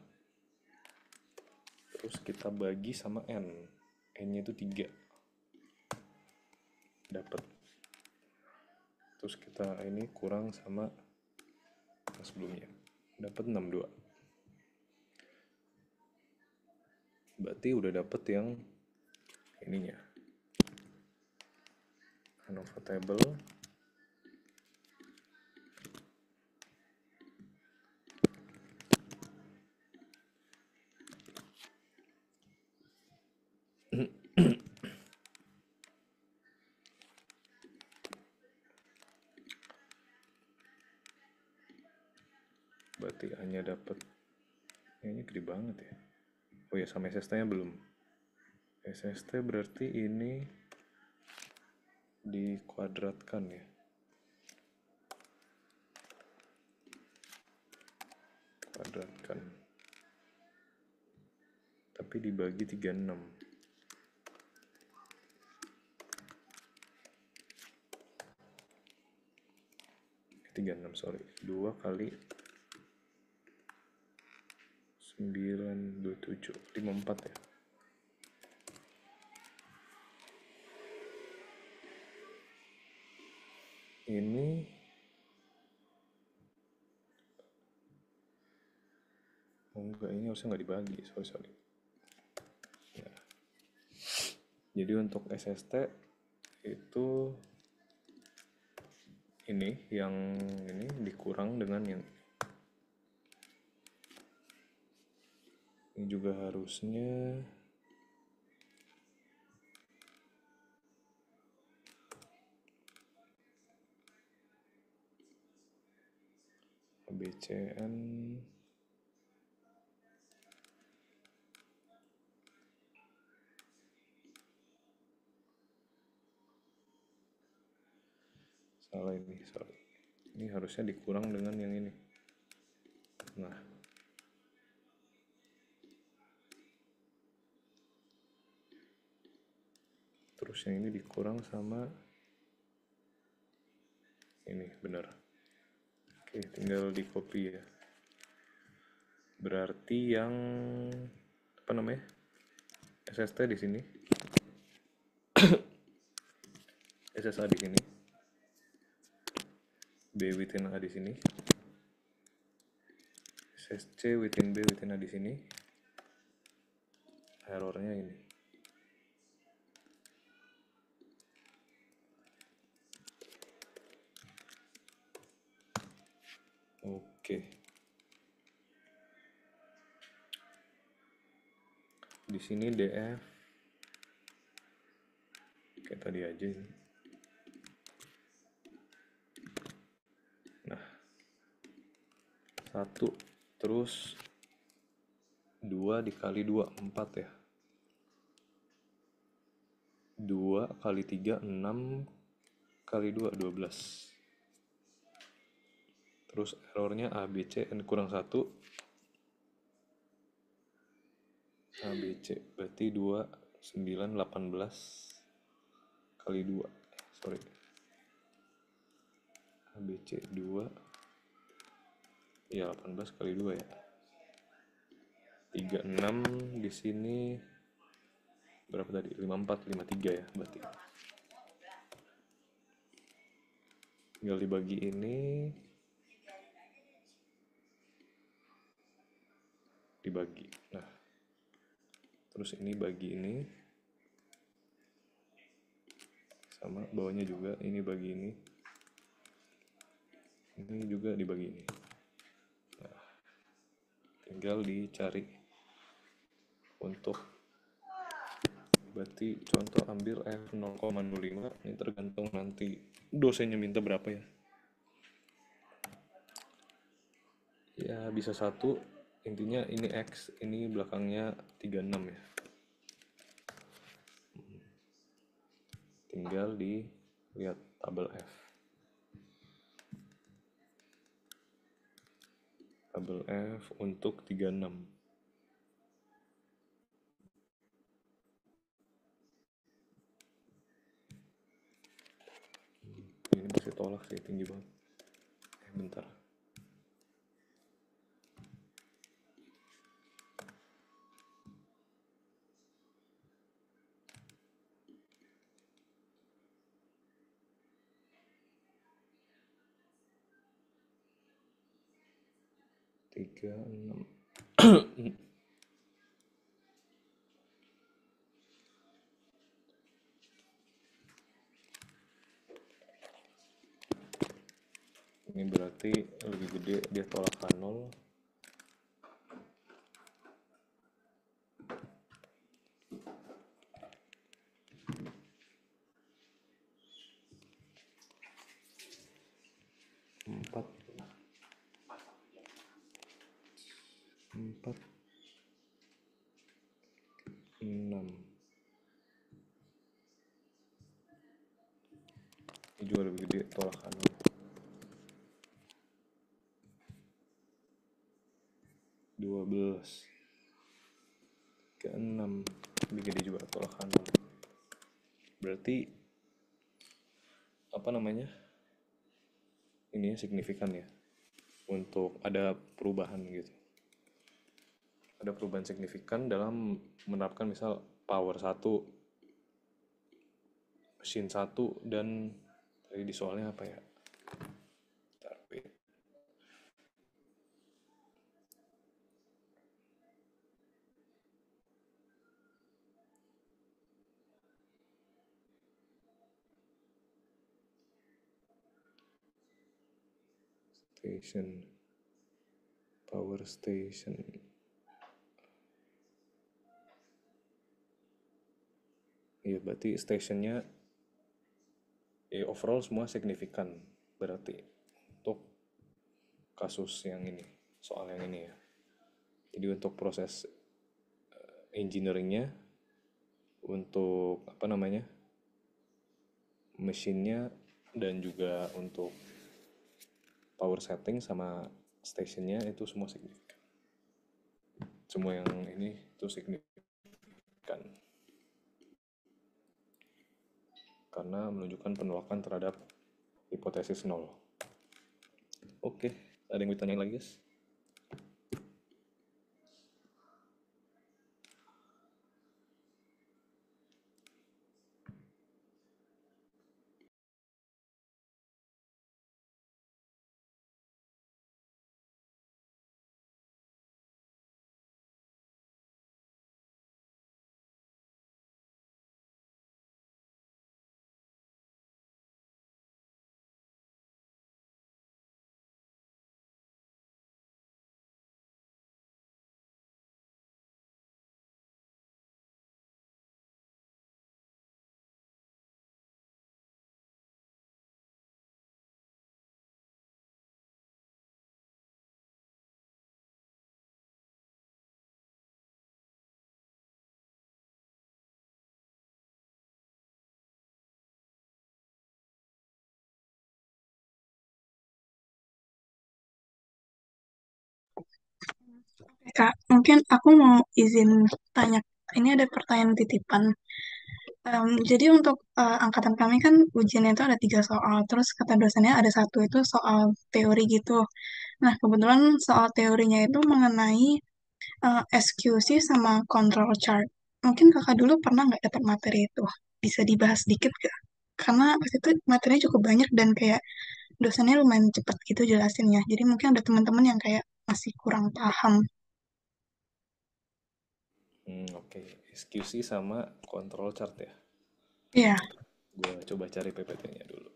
Terus kita bagi sama N. N-nya itu 3. Dapat. Terus kita ini kurang sama yang sebelumnya. Dapat 62. Berarti udah dapet yang ininya. ANOVA table. Berarti hanya dapat ini gede banget ya. Oh ya, sama SST-nya belum. SST berarti ini dikuadratkan ya. Kuadratkan. Tapi dibagi 36. 36, sorry. 2 kali 9, 27, 54 ya. Ini oh enggak, ini harusnya nggak dibagi, sorry. Ya. Jadi untuk SST itu ini yang ini dikurang dengan yang ini juga harusnya BCN salah ini, sorry. Ini harusnya dikurang dengan yang ini. Nah, terus yang ini dikurang sama ini, benar. Oke, tinggal di copy ya. Berarti yang apa namanya? SST di sini. SSA di sini. B within A di sini. SSC within B within A di sini. Errornya ini. Oke. Di sini DF. Kayak tadi aja ini. Nah. 1 terus 2 dikali 2, 4 ya. 2 kali 3, 6 kali 2, 12. Terus errornya ABC N kurang 1. ABC berarti 2, 9, 18 kali 2. Sorry. ABC 2. Ya 18 kali 2 ya. 36 di sini berapa tadi? 54, 53 ya berarti. tinggal dibagi ini, dibagi. Nah, terus ini bagi ini, sama bawahnya juga ini bagi ini juga dibagi ini. Tinggal dicari untuk, berarti contoh ambil F 0,05, ini tergantung nanti dosennya minta berapa ya. Ya bisa satu, intinya ini X, ini belakangnya 36 ya. Tinggal dilihat tabel F. Tabel F untuk 36. Ini masih tolak sih, tinggi banget. Bentar. Tiga, enam. Ini berarti lebih gede, dia tolak K0. Empat, empat, enam. Ini juga lebih gede, tolak K0. 12, ke 6, lebih gede juga tolak K0. Berarti apa namanya? Ini signifikan ya. Untuk ada perubahan gitu. Ada perubahan signifikan dalam menerapkan misal power 1, mesin 1, dan tadi di soalnya apa ya? Bentar, wait. Station, power station. Iya, berarti stationnya ya overall semua signifikan. Berarti untuk kasus yang ini, soal yang ini ya. Jadi untuk proses engineeringnya, untuk apa namanya, mesinnya, dan juga untuk power setting sama stationnya itu semua signifikan. Semua yang ini itu signifikan karena menunjukkan penolakan terhadap hipotesis nol. Oke, ada yang mau lagi guys? Kak, mungkin aku mau izin tanya. Ini ada pertanyaan titipan. Jadi untuk angkatan kami kan ujiannya itu ada 3 soal. Terus kata dosennya ada satu itu soal teori gitu. Nah, kebetulan soal teorinya itu mengenai SQC sama control chart. Mungkin kakak dulu pernah nggak dapat materi itu? Bisa dibahas dikit gak? Karena waktu itu materinya cukup banyak dan kayak dosennya lumayan cepet gitu jelasin ya. Jadi mungkin ada teman-teman yang kayak masih kurang paham. Oke. SQC sama control chart ya. Iya, Gue coba cari PPT-nya dulu.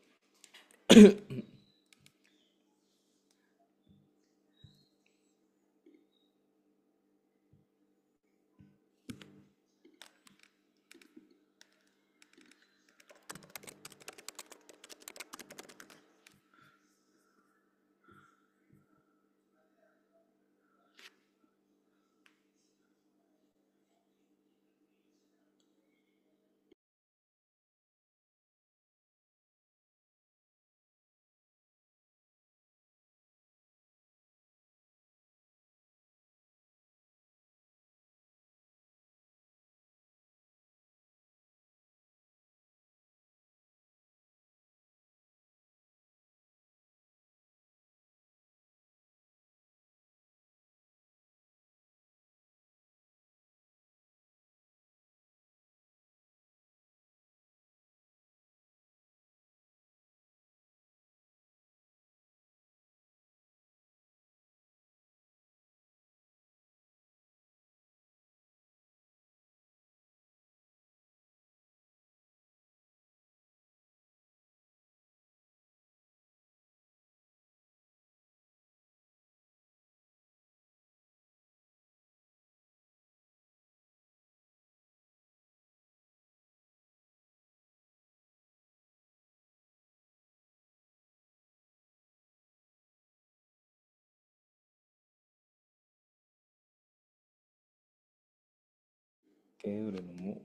Oke, udah nemu.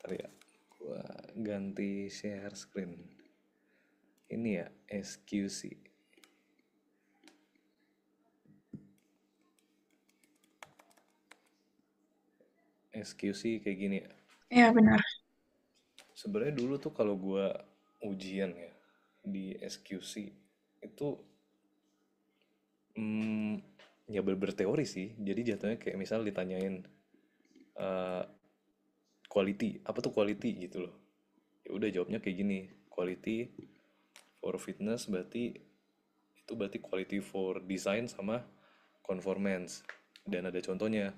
Ntar ya, gue ganti share screen. Ini ya, SQC. SQC kayak gini ya. iya benar. Sebenarnya dulu tuh kalau gue ujian ya di SQC itu hmm, ya berteori sih. Jadi jatuhnya kayak misal ditanyain eh, quality, apa tuh quality gitu loh. Ya udah jawabnya kayak gini. Quality for fitness berarti quality for design sama conformance. Dan ada contohnya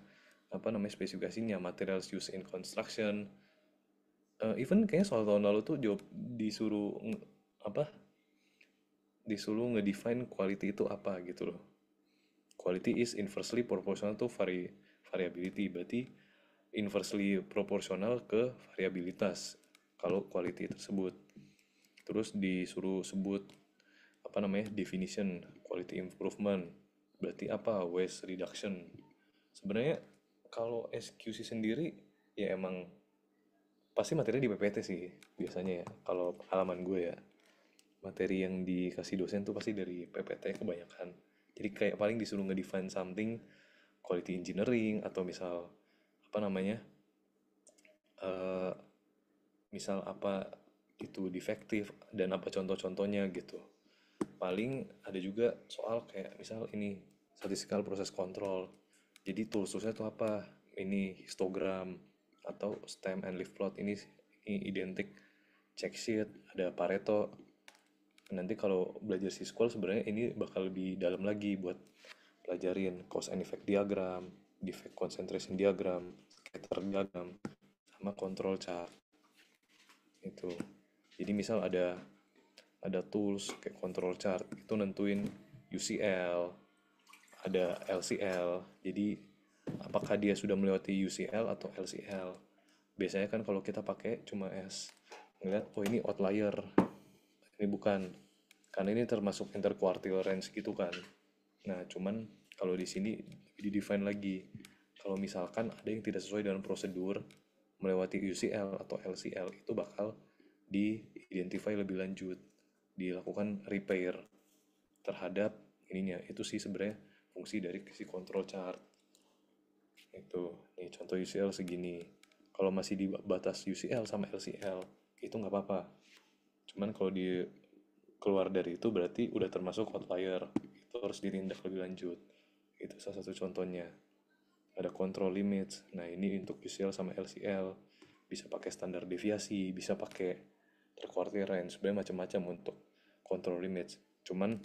apa namanya spesifikasinya materials used in construction. Even kayaknya soal tahun lalu tuh jawab apa disuruh ngedefine quality itu apa gitu loh. Quality is inversely proportional to variability, berarti inversely proporsional ke variabilitas kalau quality tersebut. Terus disuruh sebut apa namanya definition quality improvement, berarti apa waste reduction. Sebenarnya kalau SQC sendiri ya emang pasti materi di PPT sih biasanya ya. Kalau pengalaman gue ya, materi yang dikasih dosen tuh pasti dari PPT kebanyakan. Jadi kayak paling disuruh ngedefine something, quality engineering atau misal apa namanya, eh misal apa itu defektif dan apa contoh-contohnya gitu. Paling ada juga soal kayak misal ini statistical process control. Jadi toolsnya tuh apa? Ini histogram atau stem and leaf plot ini identik check sheet, ada Pareto. Nanti kalau belajar sisqual sebenarnya ini bakal lebih dalam lagi buat pelajarin cause and effect diagram, defect concentration diagram, scatter diagram, sama control chart itu. Jadi misal ada tools kayak control chart itu nentuin UCL, ada LCL. Jadi apakah dia sudah melewati UCL atau LCL? Biasanya kan kalau kita pakai cuma ngeliat oh ini outlier, ini bukan. Karena ini termasuk interquartile range gitu kan. Nah, cuman kalau di sini di define lagi. Kalau misalkan ada yang tidak sesuai dengan prosedur melewati UCL atau LCL itu bakal di-identify lebih lanjut, dilakukan repair terhadap ininya. Itu sih sebenarnya fungsi dari si control chart. Itu, nih contoh UCL segini. Kalau masih di batas UCL sama LCL itu nggak apa-apa. Cuman kalau di keluar dari itu berarti udah termasuk outlier. Itu harus ditindak lebih lanjut. Itu salah satu contohnya. Ada control limits. Nah, ini untuk UCL sama LCL. Bisa pakai standar deviasi, bisa pakai quartile range, sebenarnya macam-macam untuk control limits. Cuman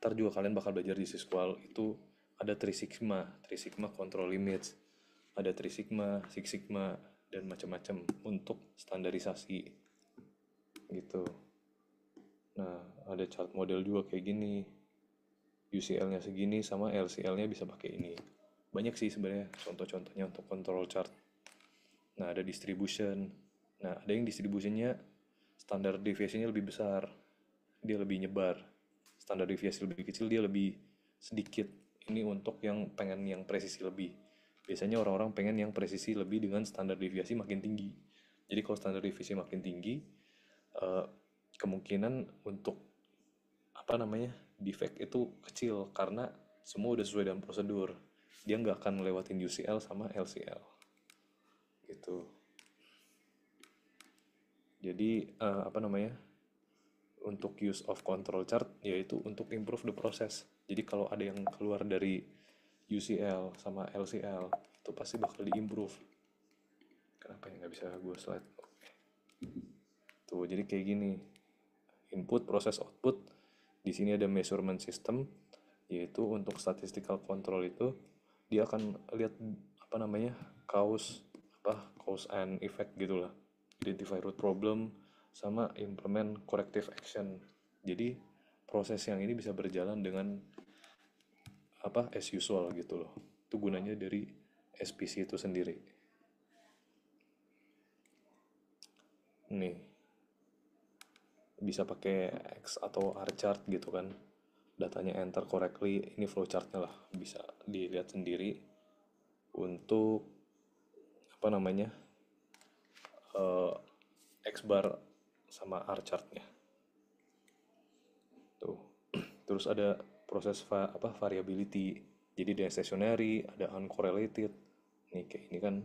ntar juga kalian bakal belajar di siskwal itu ada 3 sigma, 3 sigma control limits, ada 3 sigma, Six Sigma, dan macam-macam untuk standarisasi gitu. Nah, ada chart model juga kayak gini. UCL-nya segini sama LCL-nya bisa pakai ini. Banyak sih sebenarnya contoh-contohnya untuk control chart. Nah, ada distribution. Nah, ada yang distributionnya standar deviasinya lebih besar. Dia lebih nyebar. Standar deviasi lebih kecil, dia lebih sedikit. Ini untuk yang pengen yang presisi lebih. Biasanya orang-orang pengen yang presisi lebih dengan standar deviasi makin tinggi. Jadi kalau standar deviasi makin tinggi, eh, kemungkinan untuk apa namanya defect itu kecil karena semua udah sesuai dengan prosedur. Dia nggak akan lewatin UCL sama LCL gitu. Jadi apa namanya untuk use of control chart yaitu untuk improve the process. Jadi kalau ada yang keluar dari UCL sama LCL itu pasti bakal diimprove. Kenapa ya nggak bisa gue slide? Tuh jadi kayak gini. Input, proses, output. Di sini ada measurement system, yaitu untuk statistical control itu dia akan lihat apa namanya cause and effect gitulah, identify root problem sama implement corrective action. Jadi proses yang ini bisa berjalan dengan apa as usual gitu loh. Itu gunanya dari SPC itu sendiri. Nih bisa pakai X atau R chart gitu kan, datanya enter correctly, ini flowchartnya lah bisa dilihat sendiri untuk apa namanya X bar sama R chartnya tuh. Terus ada proses variability, jadi ada stationary, ada uncorrelated. Nih kayak ini kan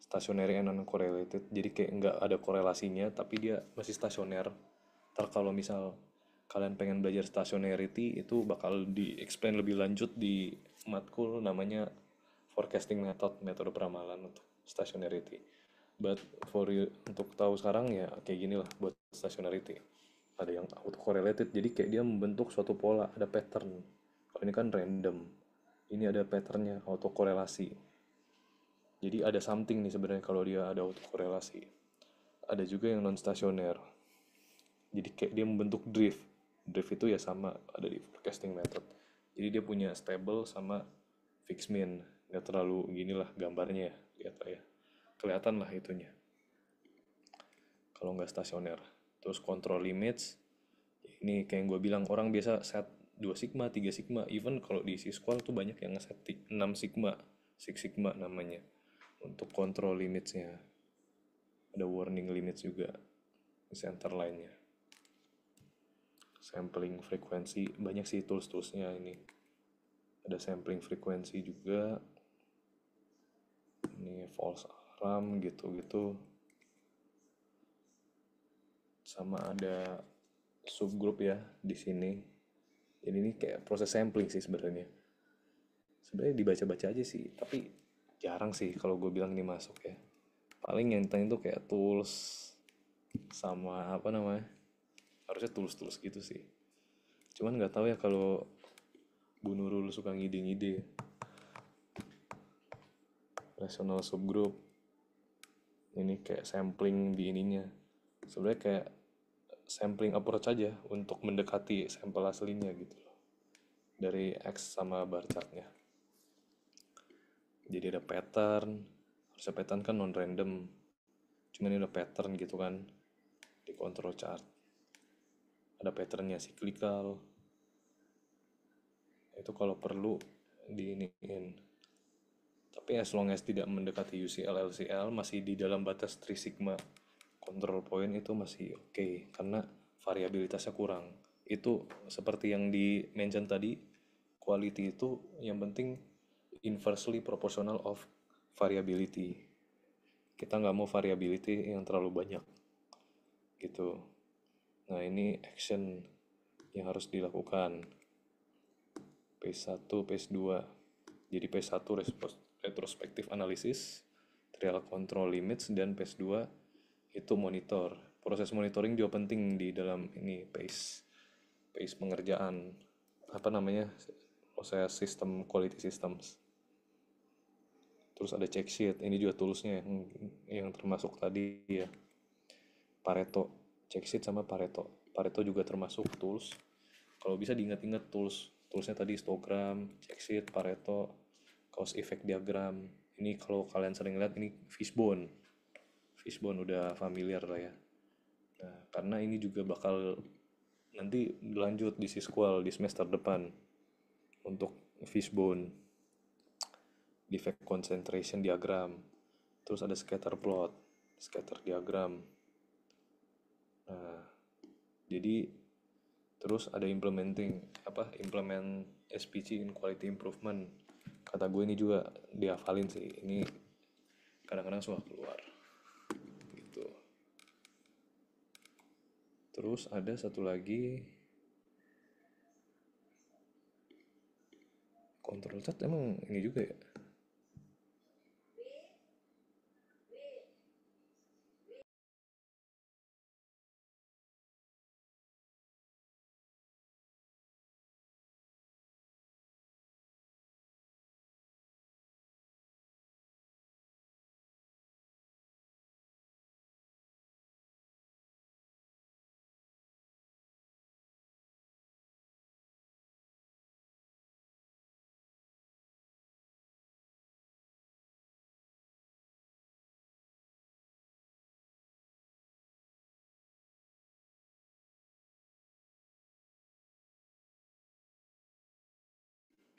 stationary and uncorrelated, jadi kayak nggak ada korelasinya tapi dia masih stasioner. Ntar kalau misal kalian pengen belajar stationarity itu bakal di explain lebih lanjut di matkul namanya forecasting method, metode peramalan untuk stationarity. But for you, untuk tahu sekarang ya kayak gini lah buat stationarity. Ada yang autocorrelated, jadi kayak dia membentuk suatu pola, ada pattern. Kalau ini kan random, ini ada patternnya, autokorelasi. Jadi ada something nih sebenarnya kalau dia ada autokorelasi. Ada juga yang non stasioner. Jadi kayak dia membentuk drift. Drift itu ya sama ada di forecasting method. Jadi dia punya stable sama fixed mean. Nggak terlalu gini lah gambarnya ya, lihat lah ya. Kelihatan lah itunya. Kalau nggak stasioner. Terus control limits. Ini kayak yang gue bilang orang biasa set 2 sigma, 3 sigma. Even kalau di sisqual tuh banyak yang ngeset 6 sigma, 6 sigma namanya. Untuk control limitsnya. Ada warning limits juga di center line-nya. Sampling frekuensi, banyak sih tools-toolsnya ini. Ada sampling frekuensi juga. Ini false alarm gitu-gitu. Sama ada subgroup ya di sini. Jadi ini kayak proses sampling sih sebenarnya. Sebenarnya dibaca-baca aja sih, tapi jarang sih kalau gue bilang ini masuk ya. Paling yang tanya itu kayak tools sama apa namanya, harusnya tools-tools gitu sih. Cuman nggak tahu ya kalau Bu Nurul suka ngide-ngide. Rational subgroup ini kayak sampling di ininya. Sebenarnya kayak sampling approach aja untuk mendekati sampel aslinya gitu loh. Dari X sama bar chartnya. Jadi ada pattern, harusnya pattern kan non random. Cuman ini ada pattern gitu kan di control chart. Ada patternnya cyclical. Itu kalau perlu diiniin. Tapi as long as tidak mendekati UCL LCL masih di dalam batas 3 sigma control point itu masih oke, karena variabilitasnya kurang. Itu seperti yang di mention tadi, quality itu yang penting inversely proportional of variability. Kita nggak mau variability yang terlalu banyak gitu. Nah ini action yang harus dilakukan. Phase 1, phase 2. Jadi phase 1 retrospective analysis, trial control limits, dan phase 2 itu monitor. Proses monitoring juga penting di dalam ini phase. pace pengerjaan apa namanya, proses sistem quality systems. Terus ada check sheet, ini juga toolsnya yang termasuk tadi ya, Pareto, check sheet sama Pareto. Pareto juga termasuk tools. Kalau bisa diingat-ingat toolsnya tadi histogram, check sheet, Pareto, cause effect diagram. Ini kalau kalian sering lihat ini fishbone. Fishbone udah familiar lah ya. Nah, karena ini juga bakal nanti lanjut di siskual di semester depan untuk fishbone, defect concentration diagram, terus ada scatter plot, scatter diagram. Nah, jadi terus ada implement SPC in quality improvement. Kata gue ini juga dihafalin sih. Ini kadang-kadang suka keluar gitu. Terus ada satu lagi control chart, emang ini juga ya.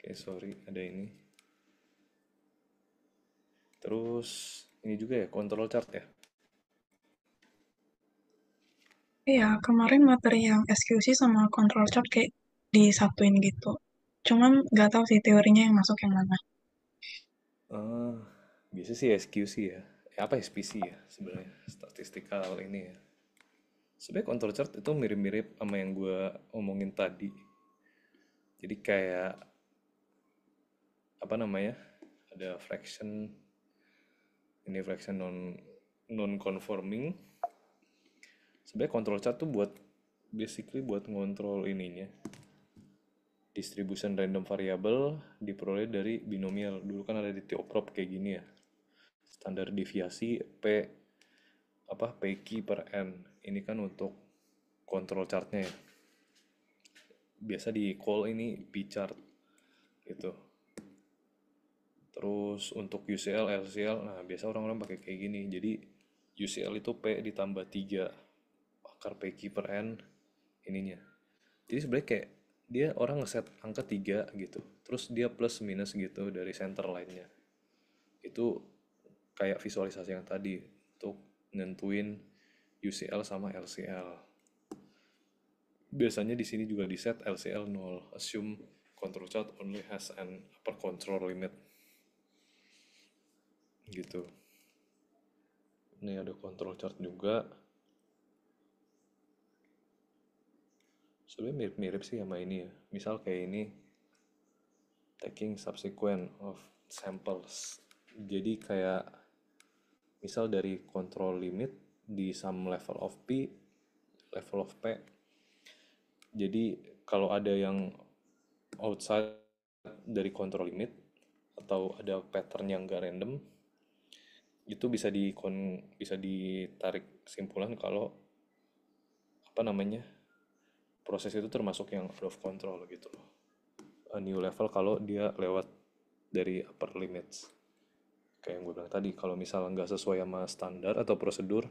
Oke, sorry, ada ini. Terus ini juga ya, control chart ya. Iya, kemarin materi yang SQC sama control chart kayak disatuin gitu. Cuman nggak tahu sih teorinya yang masuk yang mana. Ah, biasa sih SQC ya. Apa SPC ya sebenarnya? Statistical ini ya. Sebenarnya control chart itu mirip-mirip sama yang gue omongin tadi. Jadi kayak apa namanya? Ada fraction, ini fraction non conforming. Sebenarnya control chart tuh basically buat ngontrol ininya. Distribution random variable diperoleh dari binomial. Dulu kan ada di theoprop kayak gini ya. Standar deviasi PQ per n. Ini kan untuk control chartnya ya. Biasa di call ini P chart gitu. Terus untuk UCL, LCL, nah biasa orang-orang pakai kayak gini. Jadi UCL itu P ditambah 3 akar PQ per N ininya. Jadi sebenarnya kayak dia orang ngeset angka 3 gitu. Terus dia plus minus gitu dari center line-nya. Itu kayak visualisasi yang tadi untuk nentuin UCL sama LCL. Biasanya di sini juga di set LCL 0. Assume control chart only has an upper control limit. Gitu. Ini ada control chart juga. Sebenarnya mirip-mirip sih sama ini ya. Misal kayak ini, taking subsequent of samples. Jadi kayak misal dari control limit di some level of P, level of P. Jadi kalau ada yang outside dari control limit atau ada pattern yang gak random, itu bisa ditarik kesimpulan kalau apa namanya, proses itu termasuk yang out of control gitu loh. A new level kalau dia lewat dari upper limits. Kayak yang gue bilang tadi, kalau misalnya nggak sesuai sama standar atau prosedur,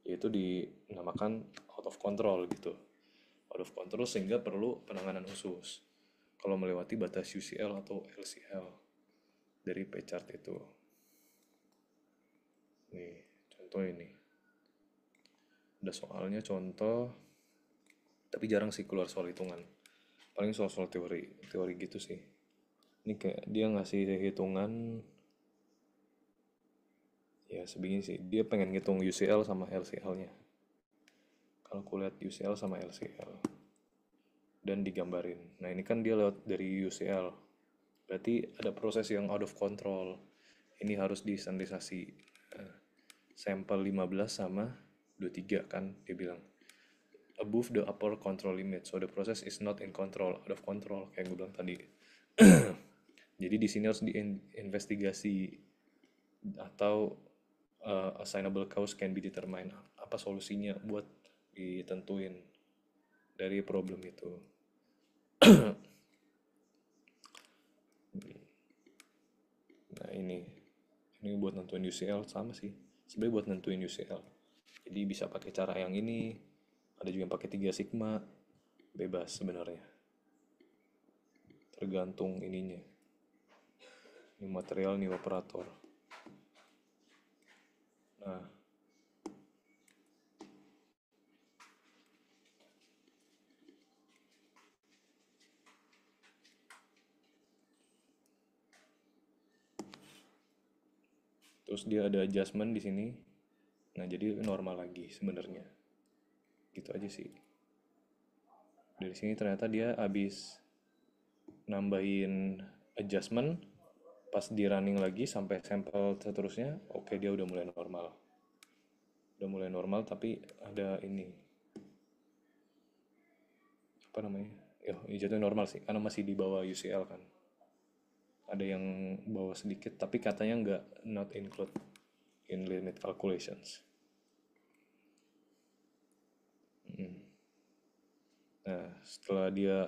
ya itu dinamakan out of control gitu. Out of control sehingga perlu penanganan khusus kalau melewati batas UCL atau LCL dari P-chart itu. Nih, contoh ini. Ada soalnya contoh, tapi jarang sih keluar soal hitungan. Paling soal-soal teori gitu sih. Ini kayak dia ngasih hitungan ya sebegini sih. Dia pengen ngitung UCL sama LCL-nya. Kalau aku lihat UCL sama LCL dan digambarin. Nah ini kan dia lewat dari UCL. Berarti ada proses yang out of control. Ini harus distandarisasi. Sampel 15 sama 23 kan dia bilang. above the upper control limit, so the process is not in control, out of control kayak gue bilang tadi. Jadi di sini harus diinvestigasi atau assignable cause can be determined, apa solusinya buat ditentuin dari problem itu. Nah ini buat nentuin UCL sama sih sebenarnya, buat nentuin UCL jadi bisa pakai cara yang ini, ada juga yang pakai 3 sigma, bebas sebenarnya, tergantung ininya, new material new operator. Nah terus dia ada adjustment di sini, nah jadi normal lagi sebenarnya, gitu aja sih. Dari sini ternyata dia habis nambahin adjustment, pas di running lagi sampai sampel seterusnya, oke dia udah mulai normal, tapi ada ini apa namanya, ya jatuhnya normal sih karena masih di bawah UCL kan, ada yang bawah sedikit tapi katanya nggak, not include in limit calculations. Nah setelah dia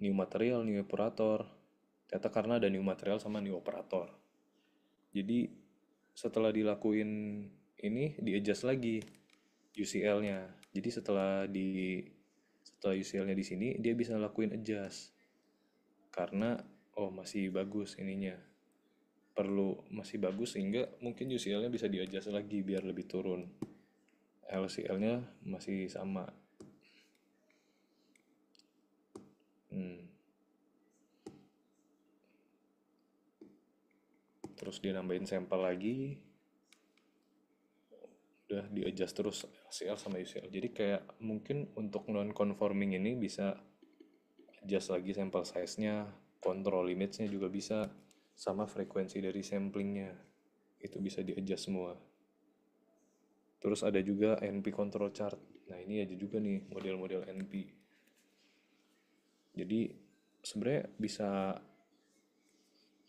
new material new operator, ternyata karena ada new material sama new operator, jadi setelah dilakuin ini di adjust lagi UCL-nya. Jadi setelah UCL-nya di sini dia bisa lakuin adjust karena oh masih bagus ininya. Masih bagus sehingga mungkin UCL-nya bisa di adjust lagi biar lebih turun. LCL-nya masih sama. Terus dia nambahin sampel lagi, udah di adjust terus LCL sama UCL. Jadi kayak mungkin untuk non conforming ini bisa adjust lagi sampel size-nya, control limits-nya juga bisa, sama frekuensi dari samplingnya itu bisa di adjust semua. Terus ada juga NP control chart. Nah ini aja juga nih model-model NP. Jadi sebenarnya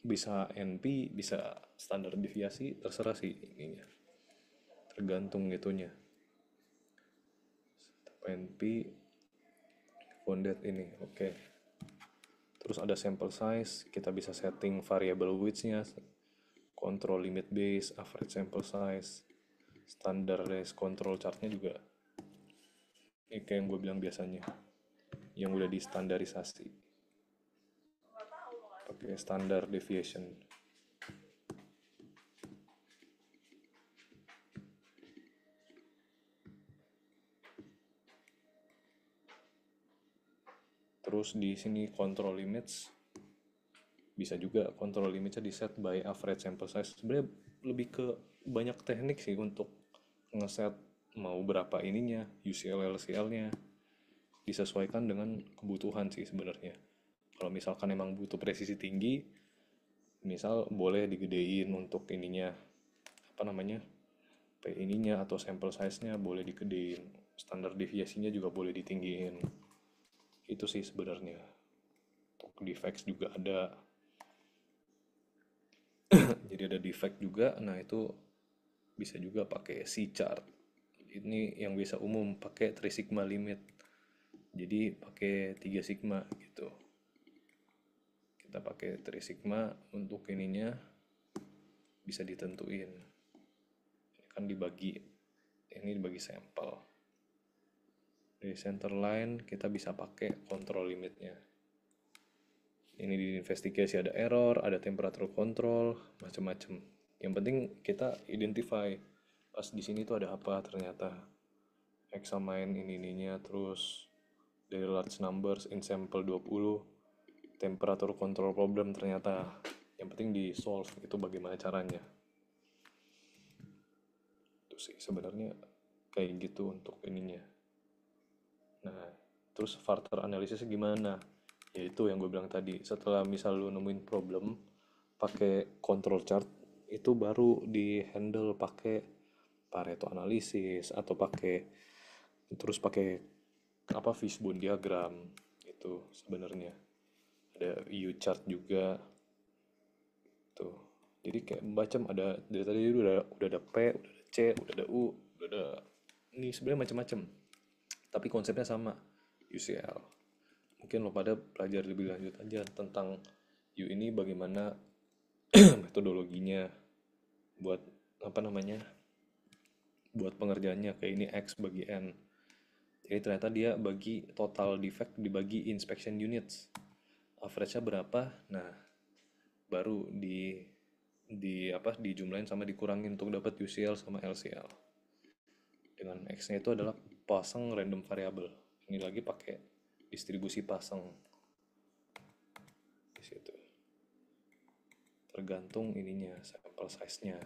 bisa NP, bisa standar deviasi, terserah sih ininya, tergantung gitunya. NP founded ini oke. Terus ada sample size, kita bisa setting variable width-nya, control limit base, average sample size, standardized control chart-nya juga. Ini kayak yang gue bilang biasanya, yang udah distandarisasi pakai standar deviation. Terus di sini control limits, bisa juga control limitnya di set by average sample size. Sebenarnya lebih ke banyak teknik sih untuk ngeset mau berapa ininya, UCL LCL-nya disesuaikan dengan kebutuhan sih sebenarnya. Kalau misalkan emang butuh presisi tinggi, misal boleh digedein untuk ininya, apa namanya, P ininya atau sample size-nya boleh digedein, standar deviasinya juga boleh ditinggiin. Itu sih sebenarnya. Untuk defects juga ada. Jadi ada defect juga, nah itu bisa juga pakai C-chart. Ini yang biasa umum pakai 3 sigma limit. Jadi pakai 3 sigma gitu. Kita pakai 3 sigma untuk ininya bisa ditentuin. Ini kan ini dibagi sampel. Dari center line kita bisa pakai control limitnya. Ini diinvestigasi ada error, ada temperature control, macam-macam. Yang penting kita identify pas di sini tuh ada apa ternyata. Examine ininya terus dari large numbers in sample 20, temperature control problem ternyata. Yang penting di solve itu bagaimana caranya. Itu sih sebenarnya kayak gitu untuk ininya. Nah, terus further analisisnya gimana? Ya itu yang gue bilang tadi, setelah misal lu nemuin problem pakai control chart, itu baru di handle pakai Pareto analisis atau pakai apa fishbone diagram itu sebenarnya. Ada U chart juga tuh. Jadi kayak macam ada dari tadi udah ada P, udah ada C, udah ada U, udah ada ini sebenarnya macam-macam. Tapi konsepnya sama UCL. Mungkin lo pada pelajari lebih lanjut aja tentang U ini bagaimana metodologinya buat apa namanya buat pengerjaannya kayak ini X bagi N. Jadi ternyata dia bagi total defect dibagi inspection units. Average-nya berapa? Nah, baru di apa dijumlahin sama dikurangin untuk dapat UCL sama LCL. Dengan X-nya itu adalah pasang random variable. Ini lagi pakai distribusi pasang di situ. Tergantung ininya, sample size-nya.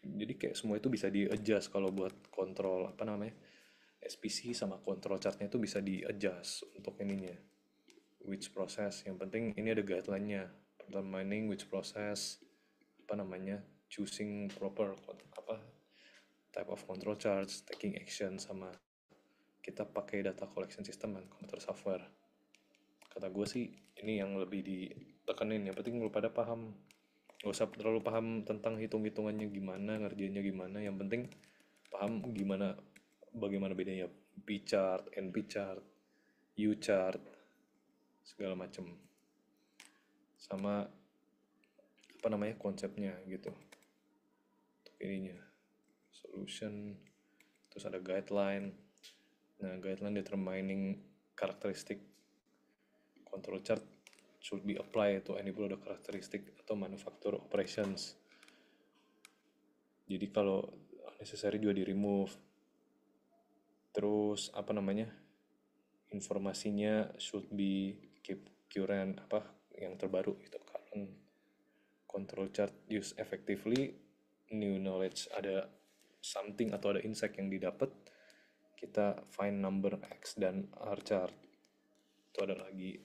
Jadi kayak semua itu bisa di-adjust kalau buat kontrol apa namanya SPC sama control chartnya itu bisa di-adjust untuk ininya. Which process, yang penting ini ada guideline-nya. Determining which process, apa namanya, choosing proper apa type of control charts, taking action, sama kita pakai data collection system dan computer software. Kata gue sih ini yang lebih ditekenin, yang penting lu pada paham, gak usah terlalu paham tentang hitung-hitungannya gimana, ngerjainnya gimana, yang penting paham gimana, bagaimana bedanya P chart, NP chart, U chart, segala macem, sama apa namanya konsepnya gitu untuk ininya solution. Terus ada guideline. Nah, guideline determining characteristic control chart should be applied to any product characteristic atau manufacture operations. Jadi kalau necessary juga di remove. Terus apa namanya informasinya should be keep current, apa yang terbaru gitu. Current control chart use effectively, new knowledge, ada something atau ada insight yang didapat, kita find number X dan R chart. Itu ada lagi.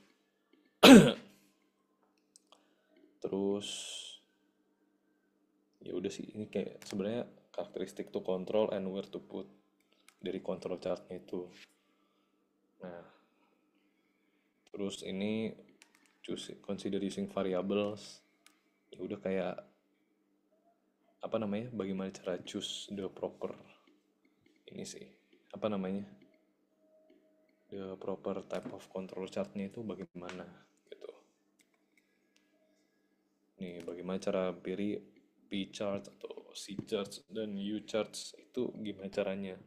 Terus ya udah sih, ini kayak sebenarnya karakteristik to control and where to put dari control chartnya itu. Nah, terus ini consider using variables. Ya udah kayak apa namanya bagaimana cara choose the proper ini sih apa namanya the proper type of control chartnya itu bagaimana gitu. Nih bagaimana cara pilih P chart atau C charts dan U charts itu gimana caranya.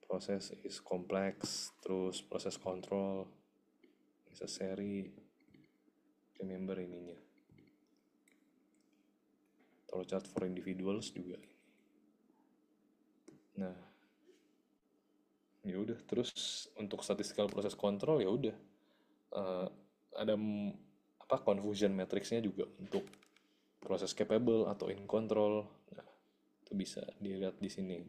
Proses is complex, terus proses control necessary, remember ininya. Control chart for individuals juga. Nah, ya udah terus untuk statistical proses control ya udah ada apa confusion matrixnya juga untuk proses capable atau in control. Nah, itu bisa dilihat di sini.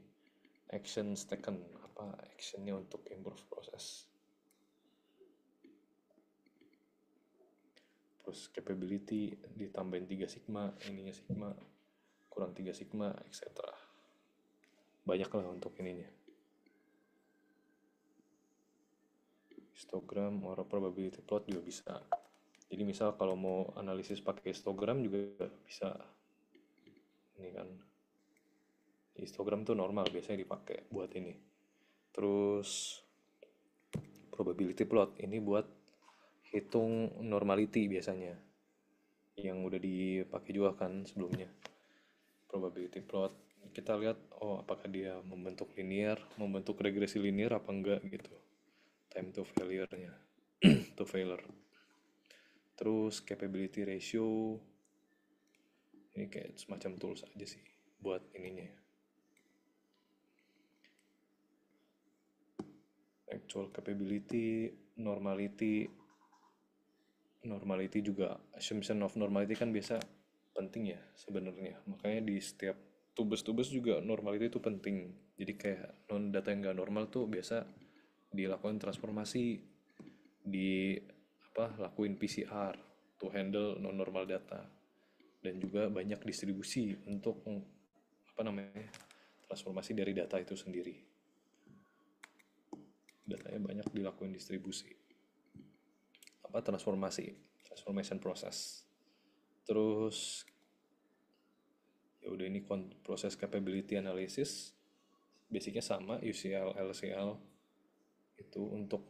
Actions taken, apa actionnya untuk improve proses. Terus capability ditambahin 3 sigma, ininya sigma, kurang 3 sigma, etc. Banyak lah untuk ininya. Histogram or probability plot juga bisa. Jadi misal kalau mau analisis pakai histogram juga bisa. Ini kan histogram tuh normal biasanya dipakai buat ini. Terus probability plot ini buat hitung normality biasanya. Yang udah dipakai juga kan sebelumnya. Probability plot kita lihat apakah dia membentuk linear, membentuk regresi linear apa enggak gitu. Time to failure-nya. To failure. Terus capability ratio ini kayak semacam tools aja sih buat ininya. Actual capability, normality juga, assumption of normality kan biasa penting ya sebenarnya. Makanya di setiap tubes-tubes juga normality itu penting. Jadi kayak data yang nggak normal tuh biasa dilakukan transformasi, di apa lakuin PCR to handle non normal data, dan juga banyak distribusi untuk apa namanya transformasi dari data itu sendiri. datanya banyak dilakuin distribusi, transformation proses. Terus ya udah, ini proses capability analysis, basicnya sama UCL LCL itu untuk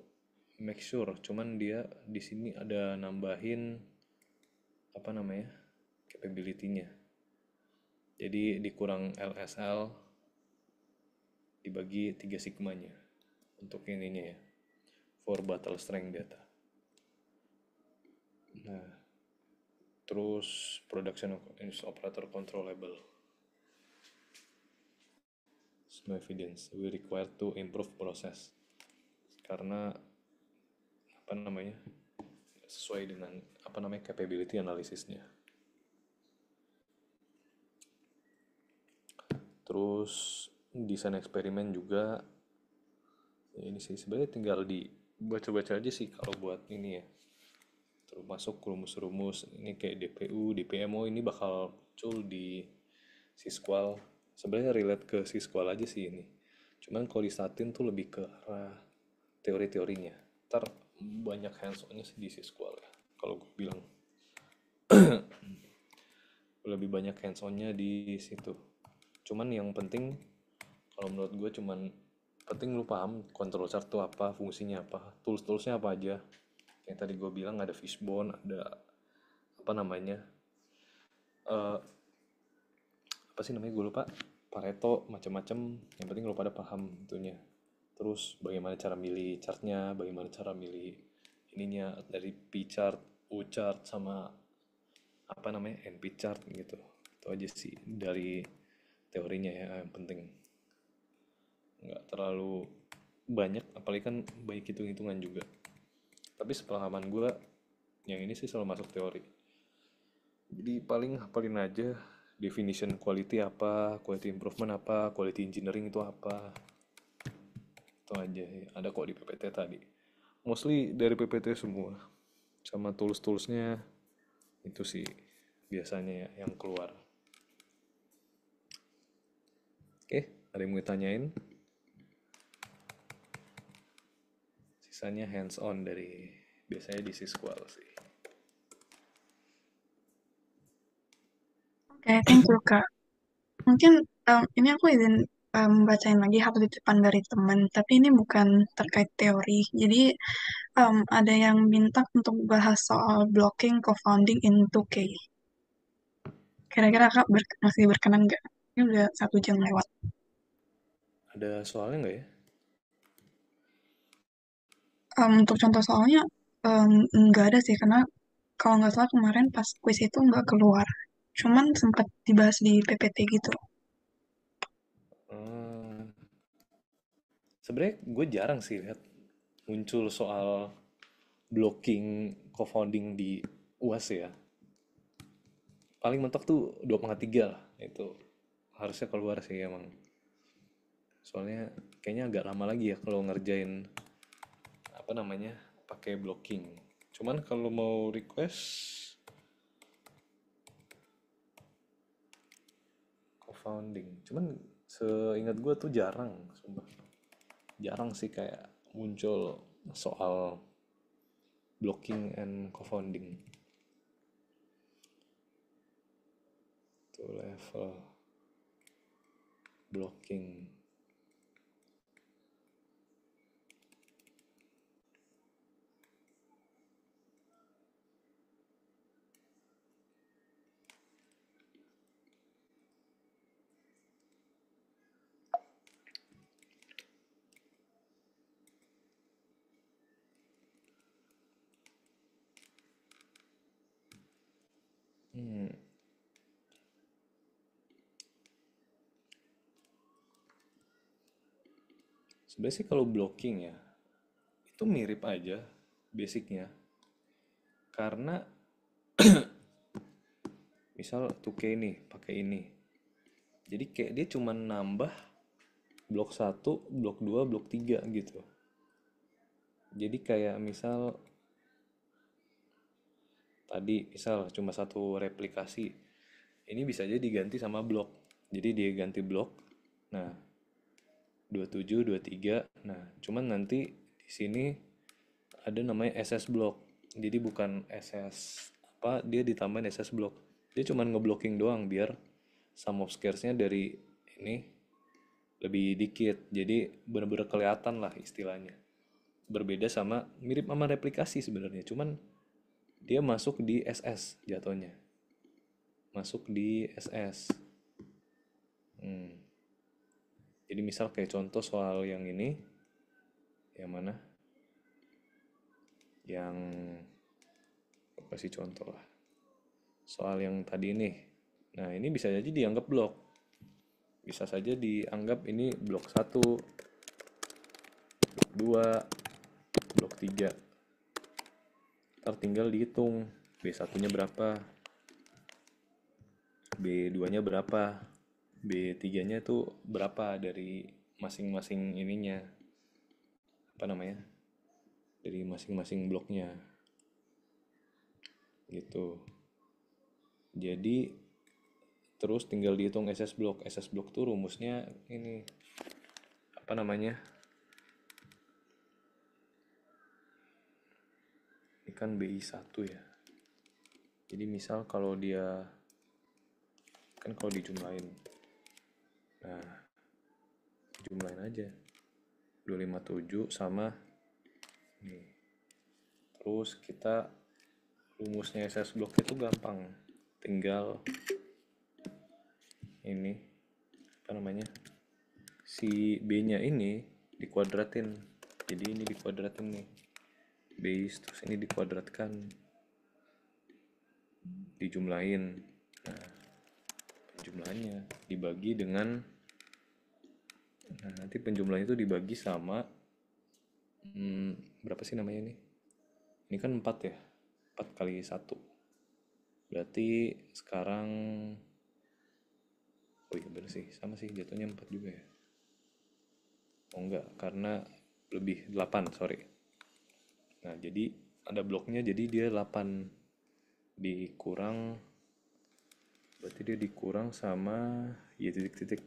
make sure, cuman dia di sini ada nambahin apa namanya capability-nya, jadi dikurang LSL, dibagi 3 sigmanya untuk ininya ya, for battle strength data. Nah, terus production is operator controllable, no evidence we require to improve process, karena apa namanya sesuai dengan apa namanya capability analisisnya. Terus desain eksperimen juga ya, ini sih sebenarnya tinggal dibaca-baca aja sih kalau buat ini ya, terus masuk rumus-rumus ini kayak DPU, DPMO ini bakal muncul di sisqual, sebenarnya relate ke sisqual aja sih ini, cuman kalau di statin tuh lebih ke arah teori-teorinya, ntar banyak hands on-nya sih di sisqual ya, kalau gue bilang lebih banyak hands on-nya di situ. Cuman yang penting kalau menurut gue cuman penting lu paham control chart itu apa, fungsinya apa, tools-toolsnya apa aja. Yang tadi gue bilang ada fishbone, ada apa namanya, eh apa sih namanya gue lupa, Pareto, macam-macam. Yang penting lu pada paham itunya. Terus bagaimana cara milih chartnya, bagaimana cara milih ininya dari P chart, U chart, sama apa namanya NP chart gitu. Itu aja sih dari teorinya ya yang penting. Nggak terlalu banyak, apalagi kan baik hitung-hitungan juga. Tapi sepengalaman gue yang ini sih selalu masuk teori, jadi paling hafalin aja definition quality apa, quality improvement apa, quality engineering itu apa, itu aja ya. Ada kok di PPT tadi, mostly dari PPT semua, sama tools-toolsnya itu sih biasanya ya yang keluar. Oke, ada yang mau tanyain? Sisanya hands on dari biasanya di sisqual sih. Oke, thank you Kak. Mungkin ini aku izin bacain lagi hal titipan dari teman, tapi ini bukan terkait teori. Jadi ada yang minta untuk bahas soal blocking co-founding in 2K. Kira-kira Kak masih berkenan nggak? Ini udah 1 jam lewat. Ada soalnya nggak ya? Untuk contoh soalnya nggak ada sih, karena kalau nggak salah kemarin pas kuis itu nggak keluar. Cuman sempat dibahas di PPT gitu. Hmm, sebenarnya gue jarang sih lihat muncul soal blocking co-founding di UAS ya. Paling mentok tuh 2,3 lah. Itu harusnya keluar sih emang. Soalnya kayaknya agak lama lagi ya kalau ngerjain apa namanya pakai blocking. Cuman kalau mau request co-founding, cuman seingat gue tuh jarang, sumpah. Jarang sih kayak muncul soal blocking and co-founding. Tuh level blocking. Hmm. Sebenarnya sih kalau blocking ya itu mirip aja basicnya. Karena misal 2K nih pakai ini. Jadi kayak dia cuma nambah blok satu, blok 2, blok 3 gitu. Jadi kayak misal tadi misal cuma satu replikasi. Ini bisa aja diganti sama blok. Jadi dia ganti blok. Nah, 27, 23. Nah, cuman nanti Di sini ada namanya SS block. Jadi bukan SS apa, dia ditambahin SS block. Dia cuman ngeblocking doang biar sum of squares-nya dari ini lebih dikit. Jadi bener-bener kelihatan lah istilahnya. Berbeda sama, mirip sama replikasi sebenarnya. Cuman dia masuk di SS jatuhnya. Masuk di SS. Hmm. Jadi misal kayak contoh soal yang ini, yang mana? Yang kasih contoh lah. Soal yang tadi ini. Nah, ini bisa jadi dianggap blok. Bisa saja dianggap ini blok 1, blok 2, blok 3. Ntar tinggal dihitung B1-nya berapa, B2-nya berapa, B3-nya itu berapa dari masing-masing ininya. Apa namanya? Dari masing-masing bloknya. Gitu. Jadi terus tinggal dihitung SS block. SS block tuh rumusnya ini apa namanya? Ini kan BI1 ya. Jadi misal kalau dia kan kalau dijumlahin. Nah, jumlahin aja. 257 sama nih. Terus kita rumusnya SS block itu gampang. Tinggal ini apa namanya? Si B-nya ini dikuadratin. Jadi ini dikuadratin nih. Base terus ini dikuadratkan, dijumlahin. Nah, jumlahnya dibagi dengan, nah nanti penjumlahan itu dibagi sama berapa sih namanya ini? Ini kan 4 ya. 4 kali 1. Berarti sekarang, oh iya bener sih, sama sih jatuhnya 4 juga ya. Oh enggak, karena lebih 8, sorry. Nah, jadi ada bloknya, jadi dia 8 dikurang, berarti dia dikurang sama ya titik-titik.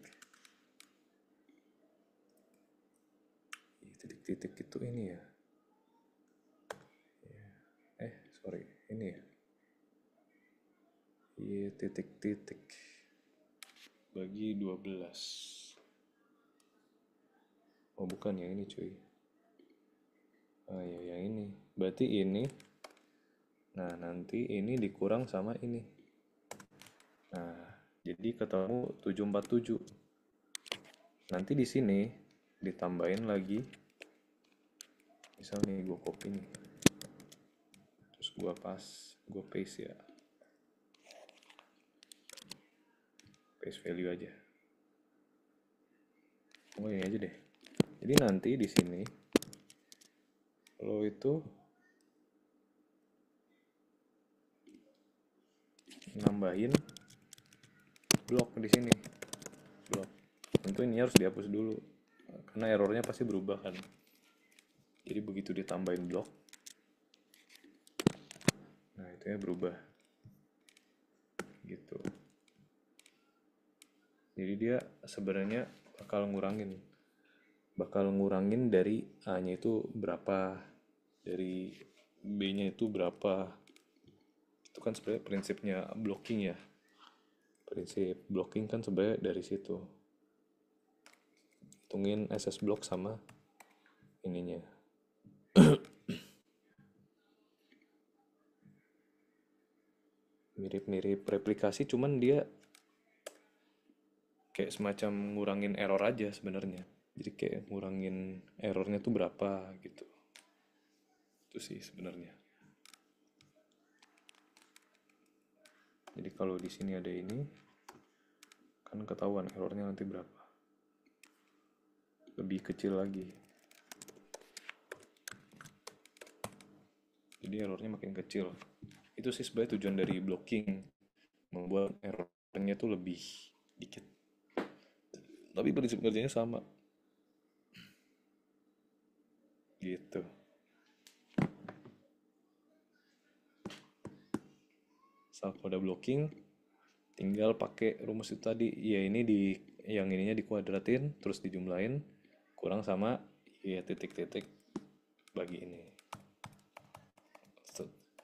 Titik-titik itu ini ya. Sorry, ini ya. Y titik-titik bagi 12. Oh bukan yang ini cuy. Ah ya yang ini. Berarti ini. Nah nanti ini dikurang sama ini. Nah jadi ketemu 747. Nanti di sini ditambahin lagi. Misal nih gue copy nih. Terus gue paste ya. Paste value aja. Oh ini aja deh. Jadi nanti di sini lo itu nambahin blok di sini. Blok. Tentu ini harus dihapus dulu karena errornya pasti berubah kan. Jadi begitu ditambahin blok, nah itu ya berubah. Gitu. Jadi dia sebenarnya bakal ngurangin dari A-nya itu berapa, dari B-nya itu berapa. Itu kan sebenarnya prinsipnya blocking ya. Prinsip blocking kan sebenarnya dari situ. Hitungin SS block sama ininya. Mirip-mirip replikasi, cuman dia kayak semacam ngurangin error aja sebenarnya. Jadi kayak ngurangin errornya tuh berapa gitu. Itu sih sebenarnya. Jadi kalau di sini ada ini, kan ketahuan errornya nanti berapa. Lebih kecil lagi. Jadi errornya makin kecil. Itu sih sebenarnya tujuan dari blocking, membuat errornya tuh lebih dikit. Tapi prinsip kerjanya sama. Gitu. Saat udah blocking, tinggal pakai rumus itu tadi. Ya ini yang ininya dikuadratin, terus dijumlahin, kurang sama ya titik-titik. bagi ini.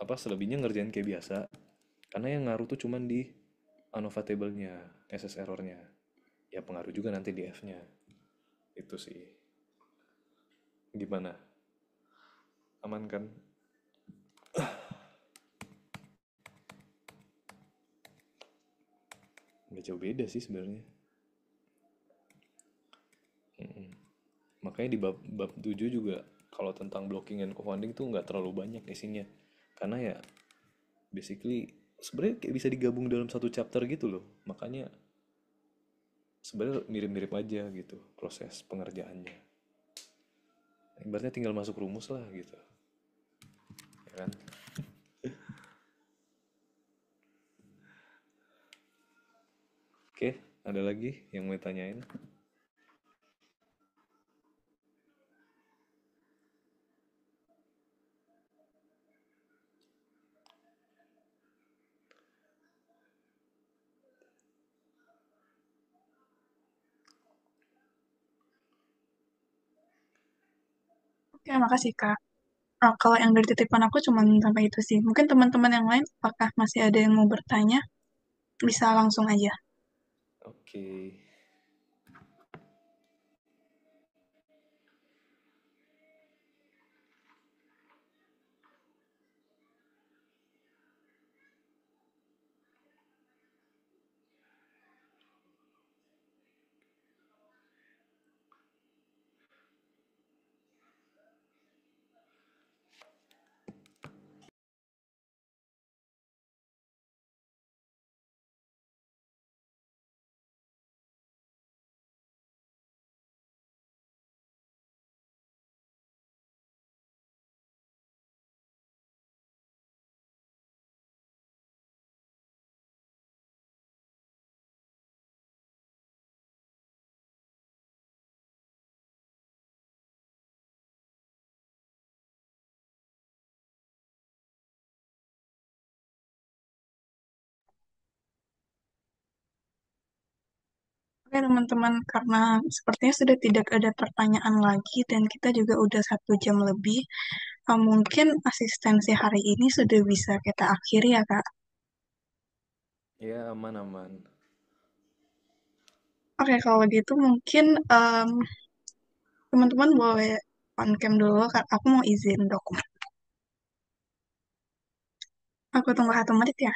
Apa selebihnya ngerjain kayak biasa, karena yang ngaruh tuh cuman di ANOVA table-nya, SS error-nya. Ya pengaruh juga nanti di F-nya. Itu sih. Gimana? Aman kan? Nggak jauh beda sih sebenarnya. Makanya di bab 7 juga kalau tentang blocking and co-founding tuh nggak terlalu banyak isinya. Karena ya basically sebenarnya kayak bisa digabung dalam satu chapter gitu loh. Makanya sebenarnya mirip-mirip aja gitu proses pengerjaannya. Ibaratnya tinggal masuk rumus lah gitu, ya kan? Oke, ada lagi yang mau tanyain? Oke, makasih Kak. Kalau yang dari titipan aku cuma sampai itu sih. Mungkin teman-teman yang lain, apakah masih ada yang mau bertanya? Bisa langsung aja. Oke. Oke teman-teman, karena sepertinya sudah tidak ada pertanyaan lagi dan kita juga udah 1 jam lebih, mungkin asistensi hari ini sudah bisa kita akhiri ya Kak. Ya, aman-aman. Oke, kalau gitu mungkin teman-teman boleh on cam dulu, Kak. Aku mau izin dokumen. Aku tunggu 1 menit ya.